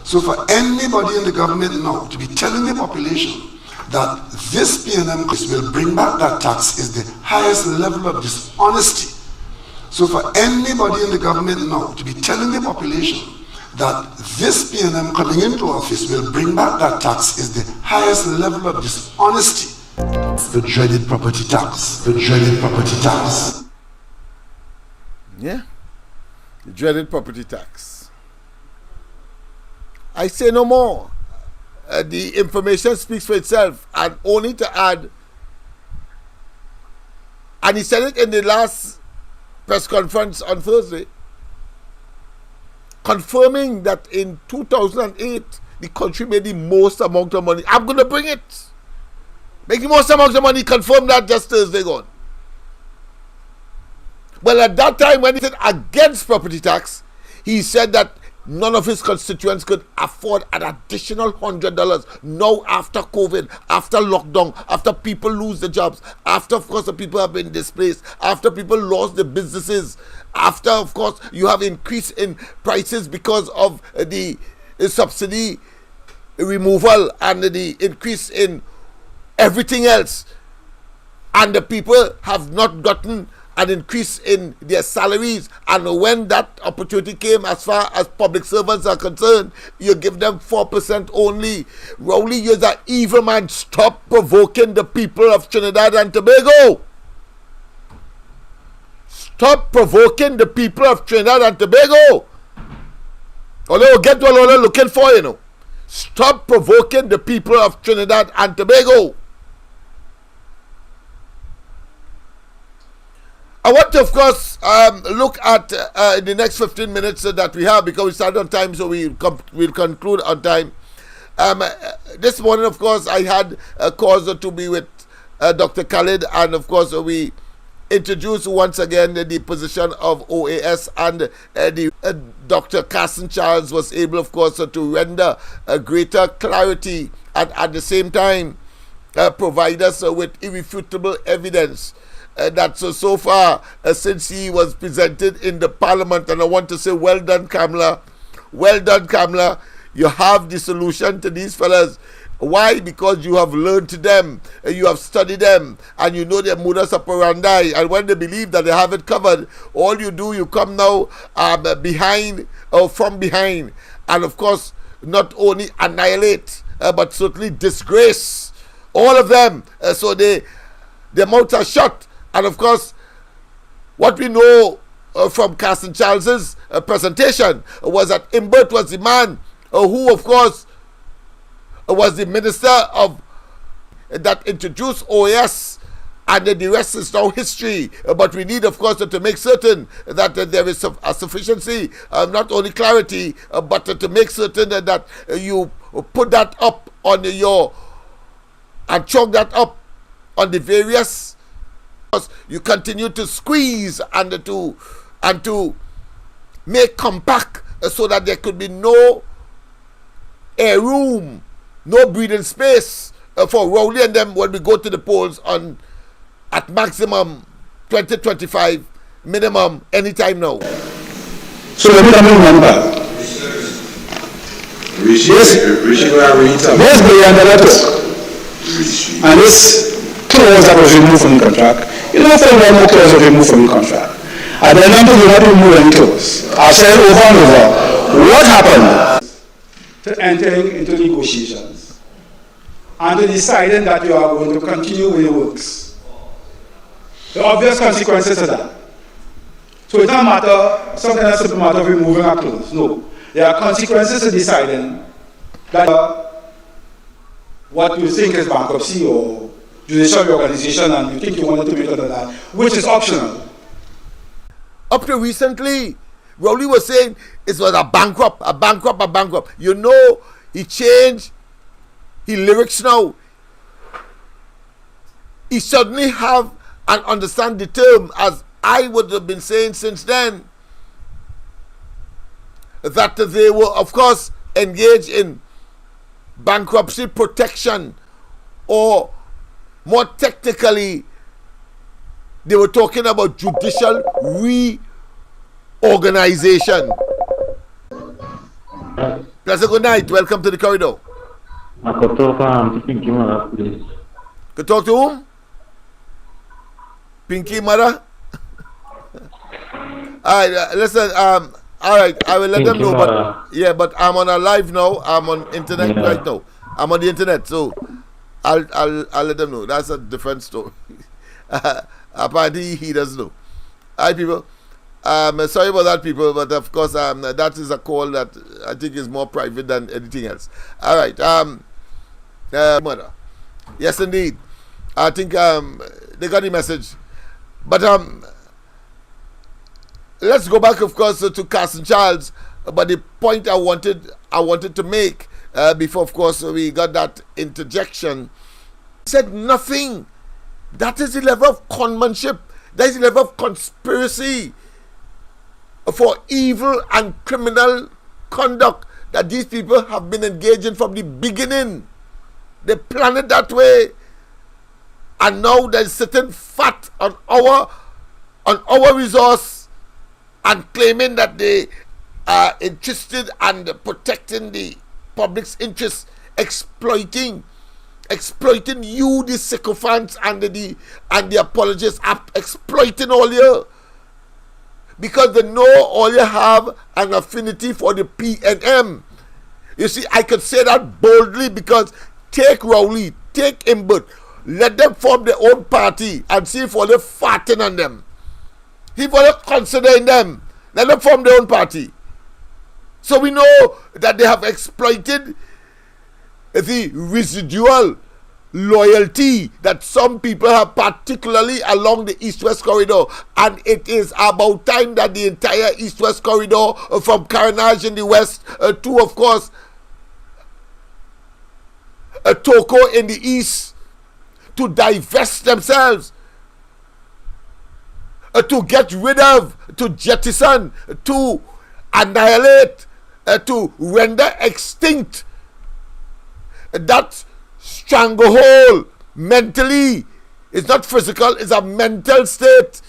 So for anybody in the government now to be telling the population that this PNM will bring back that tax is the highest level of dishonesty. So for anybody in the government now to be telling the population that this PNM coming into office will bring back that tax is the highest level of dishonesty. The dreaded property tax. The dreaded property tax. Yeah. The dreaded property tax. I say no more. The information speaks for itself, and only to add, and he said it in the last press conference on Thursday, confirming that in 2008 the country made the most amount of money. I'm going to bring it. Make the most amount of money, confirm that just Thursday gone. Well, at that time when he said against property tax, he said that none of his constituents could afford an additional $100 now after COVID, after lockdown, after people lose their jobs, after, of course, the people have been displaced, after people lost their businesses, after, of course, you have increase in prices because of the subsidy removal and the increase in everything else. And the people have not gotten an increase in their salaries, and when that opportunity came, as far as public servants are concerned, you give them 4% only. Rowley, you're an evil man. Stop provoking the people of Trinidad and Tobago. Stop provoking the people of Trinidad and Tobago. Although get what they're looking for, you know. Stop provoking the people of Trinidad and Tobago. I want to, of course, look at the next 15 minutes that we have, because we started on time, so we'll conclude on time. This morning, of course, I had a cause to be with Dr. Khalid, and of course, we introduced once again the position of OAS, and Dr. Carson Charles was able, of course, to render a greater clarity and at the same time provide us with irrefutable evidence. That so far since he was presented in the parliament, and I want to say well done, Kamala. Well done, Kamala. You have the solution to these fellas. Why? Because you have learned them, you have studied them, and you know their modus operandi, and when they believe that they have it covered, all you do, you come now behind or from behind, and of course not only annihilate but certainly disgrace all of them, so their mouths are shut. And of course, what we know from Carson Charles's presentation was that Imbert was the man who, of course, was the minister of that introduced OAS, and the rest is now history. But we need, of course, to make certain that there is a sufficiency, not only clarity, but to make certain that you put that up on and chalk that up on the various. You continue to squeeze and to make compact so that there could be no air room, no breathing space for Rowley and them when we go to the polls at maximum 2025, minimum anytime now. So let me remember. Yes, beyond the letter. And this clause that was removed from the contract, you know, for one more clause was removed from the contract. And then until you not remove any clause, I said over and over, what happened? To entering into negotiations and to deciding that you are going to continue with the works. The obvious consequences of that. So it doesn't matter, something that's a simple matter of removing a clause. No. There are consequences to deciding that what you think is bankruptcy or judicial reorganization, and you think you wanted to make under that, which is optional. Up to recently, Rowley was saying it was a bankrupt. You know, he changed his lyrics now. He suddenly have and understand the term, as I would have been saying since then, that they were, of course, engaged in bankruptcy protection, or more technically, they were talking about judicial reorganization. Pleasant good night. Welcome to the corridor. I could talk to Pinky Mother, please. Could talk to whom? Pinky Mother? Alright, listen, alright, I will let them know, but I'm on a live now. I'm on internet right now. I'm on the internet, so I'll let them know. That's a different story. Apparently he doesn't know. Alright, people. Sorry about that, people, but of course that is a call that I think is more private than anything else. Alright, Mother. Yes indeed. I think they got the message. But let's go back, of course, to Carson Charles. But the point I wanted to make before, of course, we got that interjection, said nothing. That is the level of conmanship. That is the level of conspiracy for evil and criminal conduct that these people have been engaged in from the beginning. They planned it that way. And now they're sitting fat on our resource and claiming that they are interested and protecting the public's interests, exploiting you, the sycophants and the apologists, exploiting all you, because they know all you have an affinity for the PNM. You see, I could say that boldly because take Rowley, take Imbert, let them form their own party and see if all they're farting on them. See if all they're considering them. Let them form their own party. So we know that they have exploited the residual loyalty that some people have, particularly along the East-West corridor. And it is about time that the entire East-West corridor, from Carnage in the west to, of course, Toko in the east, to divest themselves, to get rid of, to jettison, to annihilate, to render extinct that stranglehold mentally. It's not physical, it's a mental state.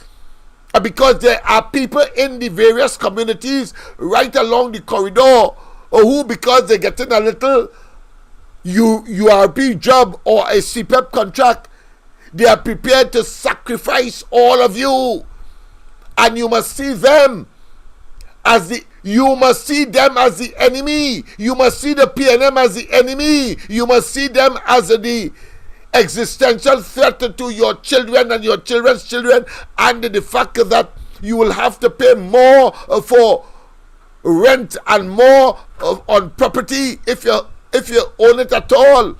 Because there are people in the various communities right along the corridor who, because they're getting a little URP job or a CPEP contract, they are prepared to sacrifice all of you. And you must see them as the enemy. You must see the PNM as the enemy. You must see them as the existential threat to your children and your children's children, and the fact that you will have to pay more for rent and more on property if you own it at all.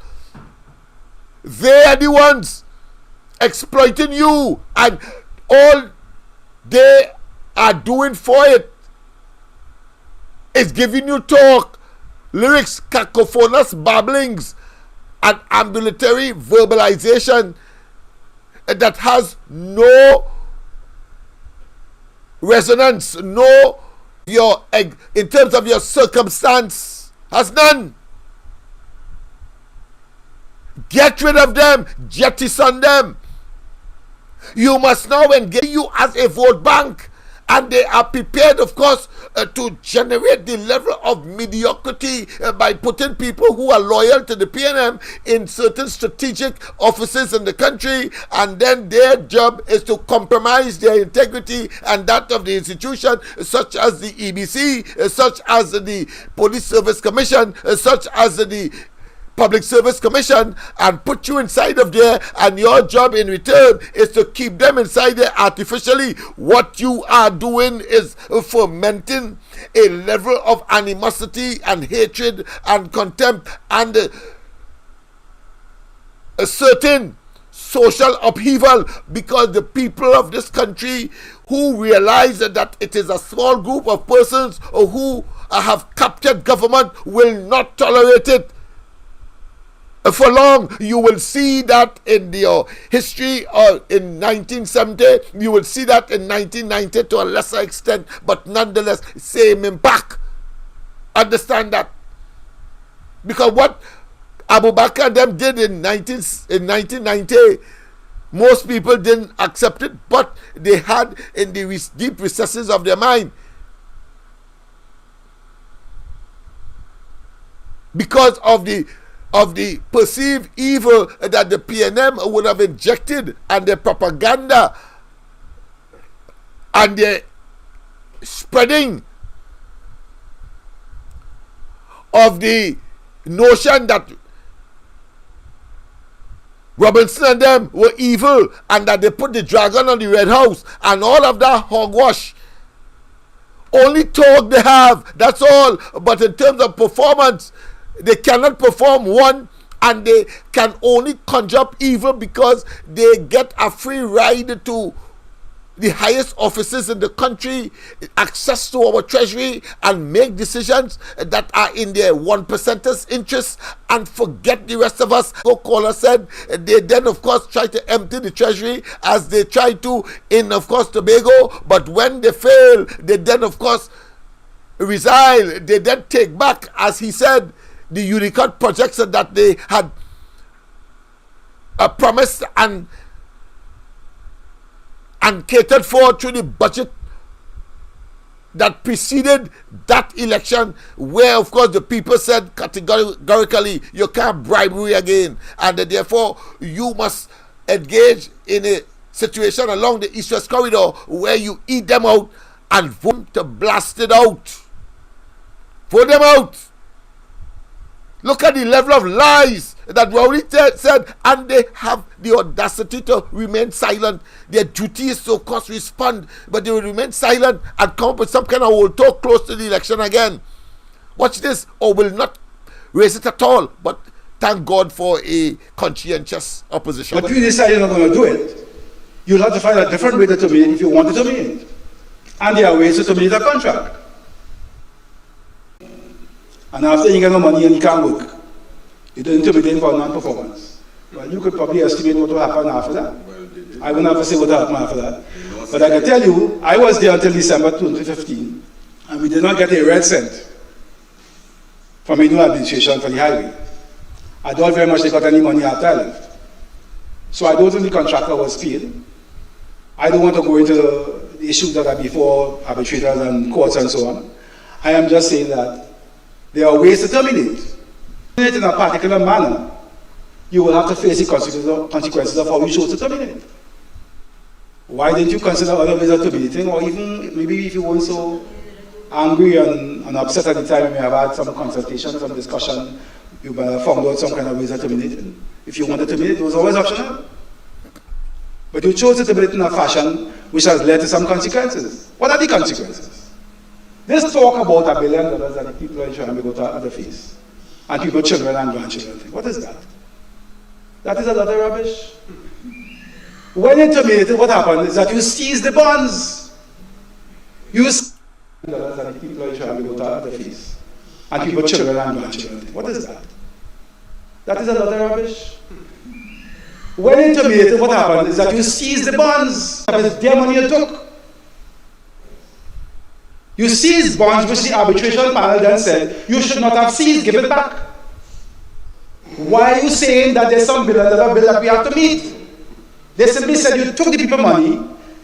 They are the ones exploiting you, and all they are doing for it is giving you talk, lyrics, cacophonous babblings, and ambulatory verbalization that has no resonance, in terms of your circumstance, has none. Get rid of them, jettison them. You must now engage you as a vote bank, and they are prepared, of course, to generate the level of mediocrity by putting people who are loyal to the PNM in certain strategic offices in the country, and then their job is to compromise their integrity and that of the institution, such as the EBC, such as the Police Service Commission, such as the Public Service Commission, and put you inside of there, and your job in return is to keep them inside there artificially. What you are doing is fomenting a level of animosity and hatred and contempt and a certain social upheaval, because the people of this country who realize that it is a small group of persons who have captured government will not tolerate it for long. You will see that in the history in 1970, you will see that in 1990 to a lesser extent, but nonetheless, same impact. Understand that. Because what Abu Bakr and them did in 1990, most people didn't accept it, but they had in the deep recesses of their mind, because of the perceived evil that the PNM would have injected, and their propaganda and their spreading of the notion that Robinson and them were evil and that they put the dragon on the Red House and all of that hogwash. Only talk they have, that's all. But in terms of performance, they cannot perform one, and they can only conjure up evil because they get a free ride to the highest offices in the country, access to our treasury, and make decisions that are in their 1%ers' interests, and forget the rest of us. Caller said they then of course try to empty the treasury as they try to in of course Tobago, but when they fail, they then of course resign. They then take back, as he said, the Unicode projects that they had promised and catered for through the budget that preceded that election, where of course the people said categorically you can't bribe me again, and therefore you must engage in a situation along the East-West corridor where you eat them out and vote to blast it out. Vote them out. Look at the level of lies that Rowley said, and they have the audacity to remain silent. Their duty is to, of course, respond, but they will remain silent and come up with some kind of old talk close to the election again. Watch this, or will not raise it at all, but thank God for a conscientious opposition. But you decide you're not going to do it. You'll have to find a different way to terminate if you want to terminate. And there are ways to terminate a contract. And after you get no money and you can't work, you don't terminate for non-performance. Well, you could probably estimate what will happen after that. I wouldn't have to say what will happen after that. But I can tell you, I was there until December 2015, and we did not get a red cent from a new administration for the highway. I doubt very much they got any money after I left. So I don't think the contractor was paid. I don't want to go into the issues that are before arbitrators and courts and so on. I am just saying that there are ways to terminate. Terminate in a particular manner, you will have to face the consequences of how you chose to terminate. Why didn't you consider other ways of terminating? Or even maybe if you weren't so angry and upset at the time, you may have had some consultation, some discussion, you might have found out some kind of ways of terminating. If you want to terminate, it was always optional. But you chose to terminate in a fashion which has led to some consequences. What are the consequences? Let's talk about $1 billion that the people in Trinidad go to other face. And people's children and grandchildren think. What is that? That is a lot of rubbish. When you terminated, what happened is that you seize the bonds. You seize that the people in Trinidad go to other face. And people's children and grandchildren think. What is that? That is a lot of rubbish. When you terminated, what happened is that you seize the bonds. That is their money you took. You seized bonds which the arbitration panel then said you should not have seized, give it back. Why are you saying that there's some bill that we have to meet? They simply said you took the people money,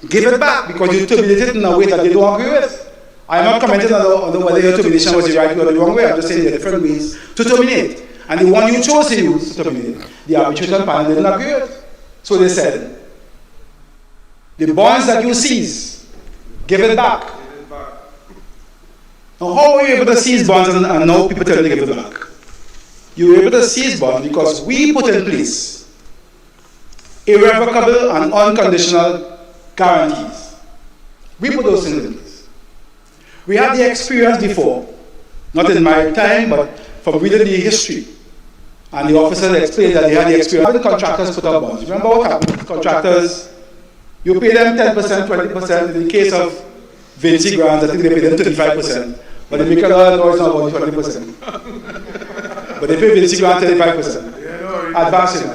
give it back because you terminated in a way that they don't agree with. I am not commenting on whether your termination was the right way or the wrong way. I'm just saying there are different ways to terminate. And the one you chose to use to terminate, the arbitration panel didn't agree with. So they said, the bonds that you seize, give it back. Now, how were you able to seize bonds and now people tell you to give it back? You were able to seize bonds because we put in place irrevocable and unconditional guarantees. We put those things in place. We had the experience before, not in my time, but from reading the history And the officers explained that they had the experience having contractors put up bonds. Remember what happened? Contractors, you pay them 10%, 20%. In the case of Vinci Grants, I think they pay them 35%. But they make a lot of noise now about 20%. But they pay Vinci Grant 35%. Advancing.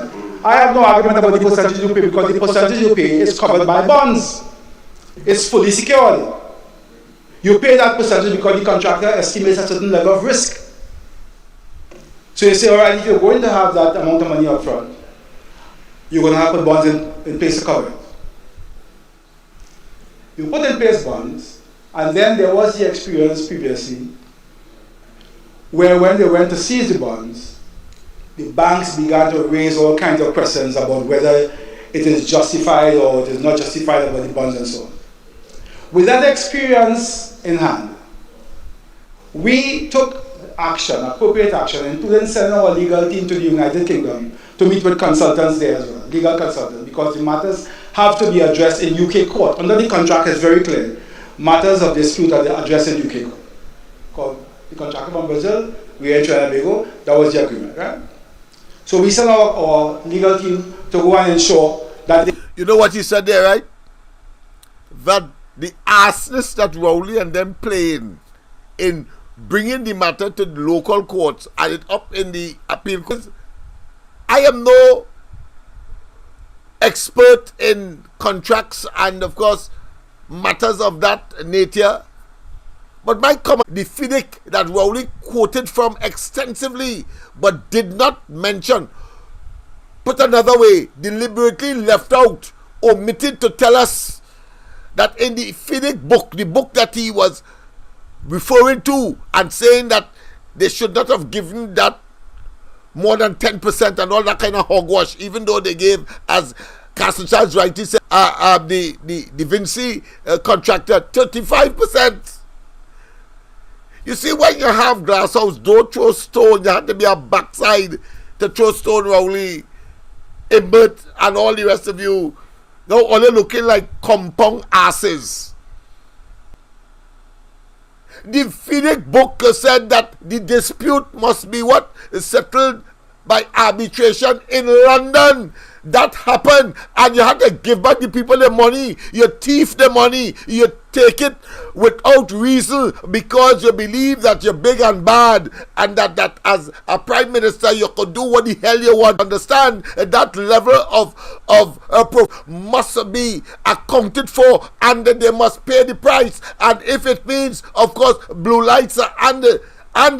I have no argument about the percentage you pay because the percentage you pay is covered by bonds. It's fully secured. You pay that percentage because the contractor estimates a certain level of risk. So you say, all right, if you're going to have that amount of money up front, you're going to have to put bonds in place to cover it. You put in place bonds, and then there was the experience previously where when they went to seize the bonds, the banks began to raise all kinds of questions about whether it is justified or it is not justified about the bonds and so on. With that experience in hand, we took action, appropriate action, including sending our legal team to the United Kingdom to meet with consultants there as well, legal consultants, because the matters have to be addressed in UK court. Under the contract, it's very clear. Matters of dispute are addressed in UK court. Called the contract from Brazil, we are in Trinidad and Tobago, that was the agreement, right? So we sent our legal team to go and ensure that... You know what he said there, right? That the arseness that Rowley and them playing in bringing the matter to the local courts and it up in the appeal courts. I am no expert in contracts and of course matters of that nature, but my comment, the FIDIC that Rowley quoted from extensively but did not mention, put another way, deliberately left out, omitted to tell us that in the FIDIC book, the book that he was referring to and saying that they should not have given that more than 10% and all that kind of hogwash, even though they gave, as Castle Charles rightly said, the Vinci contractor 35%. You see, when you have glass house, don't throw stone. You have to be a backside to throw stone, Rowley, Imbert, and all the rest of you. Now, only looking like compound asses. The FIDIC book said that the dispute must be what is settled by arbitration in London. That happened, and you had to give back the people the money. You thief the money. You take it without reason because you believe that you're big and bad, and that as a prime minister you could do what the hell you want. Understand that level of must be accounted for, and they must pay the price. And if it means, of course, blue lights and the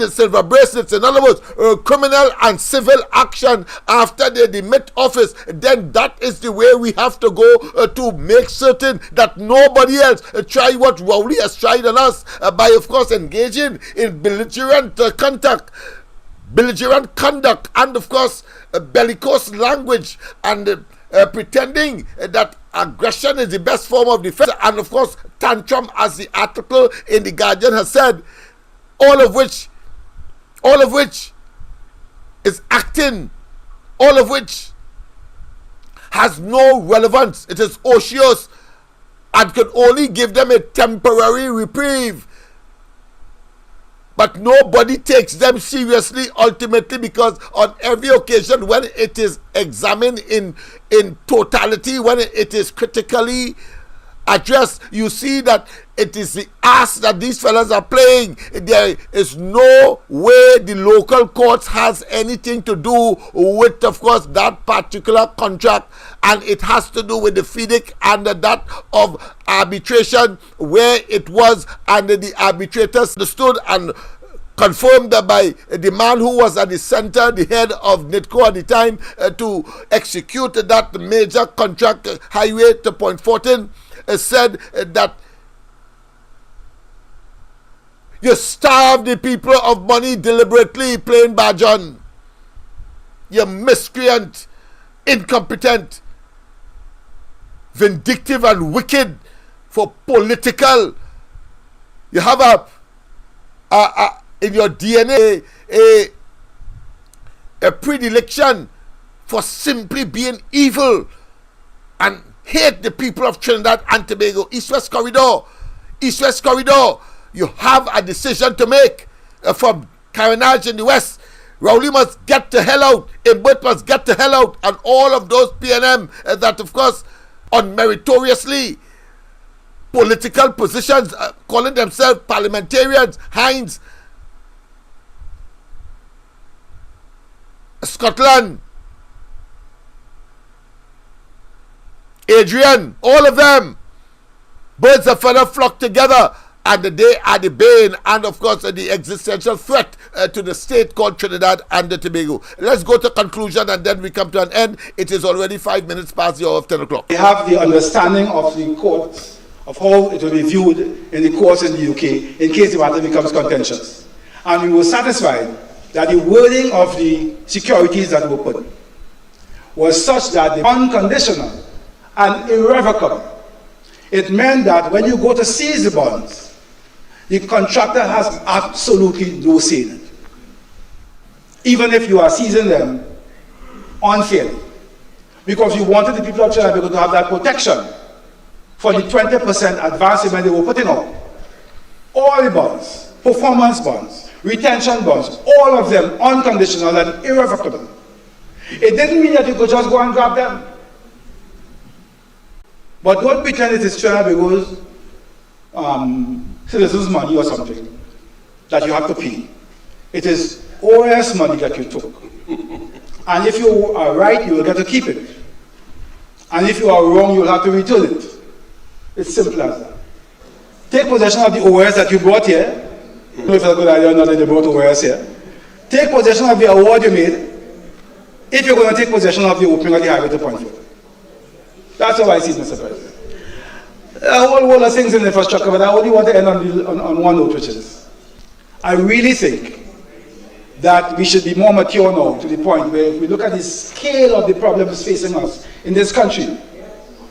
silver bracelets, in other words, criminal and civil action after they demit office, then that is the way we have to go to make certain that nobody else try what Rowley has tried on us by, of course, engaging in belligerent conduct, and, of course, bellicose language, and pretending that aggression is the best form of defense, and, of course, tantrum, as the article in The Guardian has said. All of which is acting, all of which has no relevance. It is ocious and could only give them a temporary reprieve. But nobody takes them seriously ultimately, because on every occasion when it is examined in totality, when it is critically addressed, you see that it is the ass that these fellas are playing. There is no way the local courts has anything to do with, of course, that particular contract, and it has to do with the FIDIC and that of arbitration, where it was, and the arbitrators understood and confirmed by the man who was at the center, the head of NITCO at the time, to execute that major contract, highway to Point Fortin, said that you starve the people of money deliberately, plain Bajan. You miscreant, incompetent, vindictive and wicked for political. You have in your DNA a predilection for simply being evil and hate the people of Trinidad and Tobago. East-West Corridor. You have a decision to make from Carenage in the west Rowley must get the hell out. Imbert must get the hell out. And all of those PNM that, of course, unmeritoriously political positions, calling themselves parliamentarians, Hines, Scotland, Adrian, all of them, birds of feather flock together, and they are the bane and, of course, the existential threat to the state called Trinidad and the Tobago. Let's go to conclusion and then we come to an end. It is already 5 minutes past the hour of 10 o'clock. We have the understanding of the courts, of how it will be viewed in the courts in the UK in case the matter becomes contentious. And we were satisfied that the wording of the securities that were put was such that the unconditional and irrevocable. It meant that when you go to seize the bonds, the contractor has absolutely no say in it. Even if you are seizing them unfairly. Because you wanted the people of Trinidad to have that protection for the 20% advance payment they were putting up. All the bonds, performance bonds, retention bonds, all of them unconditional and irrevocable. It didn't mean that you could just go and grab them. But don't pretend it is Trinidad citizens' money or something that you have to pay. It is OS money that you took. And if you are right, you will get to keep it. And if you are wrong, you will have to return it. It's simple as that. Take possession of the OS that you brought here. I don't know if it's a good idea or not that you brought OS here. Take possession of the award you made if you're going to take possession of the opening of the highway to Pointfield. That's how I see it, Mr. President. A whole world of things in infrastructure, but I only want to end on one note, which is, I really think that we should be more mature now to the point where if we look at the scale of the problems facing us in this country,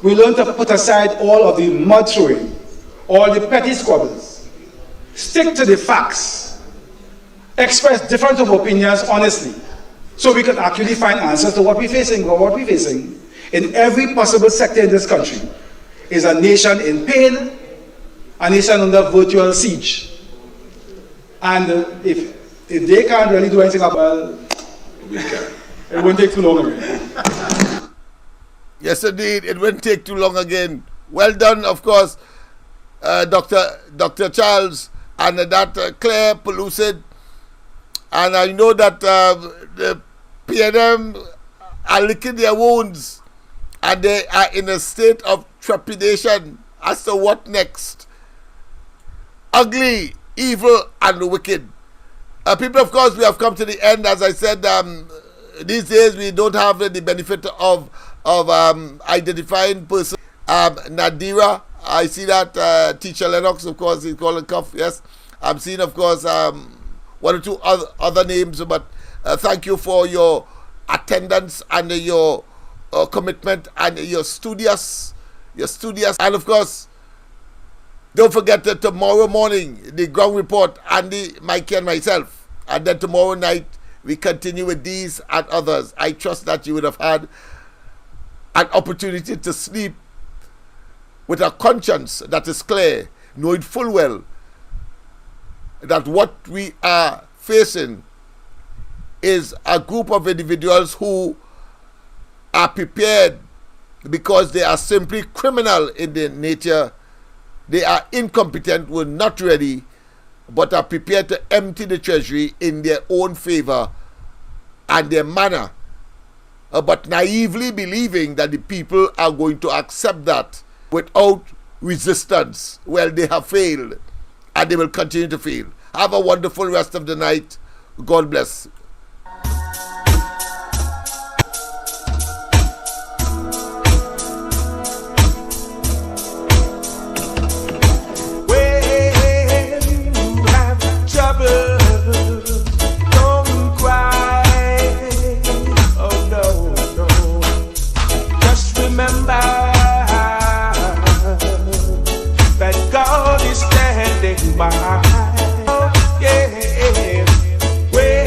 we learn to put aside all of the mud throwing, all the petty squabbles, stick to the facts, express different of opinions honestly, so we can actually find answers to what we're facing. But what we're facing in every possible sector in this country is a nation in pain, a nation under virtual siege. And if they can't really do anything about it, it won't take too long again. Yes, indeed, it won't take too long again. Well done, of course, Dr. Charles, and that clear, pellucid. And I know that the PNM are licking their wounds, and they are in a state of trepidation as to what next. Ugly, evil, and wicked. People, of course, we have come to the end. As I said, these days we don't have the benefit of identifying person. Nadira, I see that teacher Lennox, of course, he's called a cuff. Yes, I'm seeing, of course, one or two other names. But thank you for your attendance and your commitment and your studious, and of course, don't forget that tomorrow morning the ground report, Andy, Mikey, and myself, and then tomorrow night we continue with these and others. I trust that you would have had an opportunity to sleep with a conscience that is clear, knowing full well that what we are facing is a group of individuals who are prepared because they are simply criminal in their nature. They are incompetent, were not ready, but are prepared to empty the treasury in their own favor and their manner, but naively believing that the people are going to accept that without resistance. Well, they have failed, and they will continue to fail. Have a wonderful rest of the night. God bless. By, yeah, way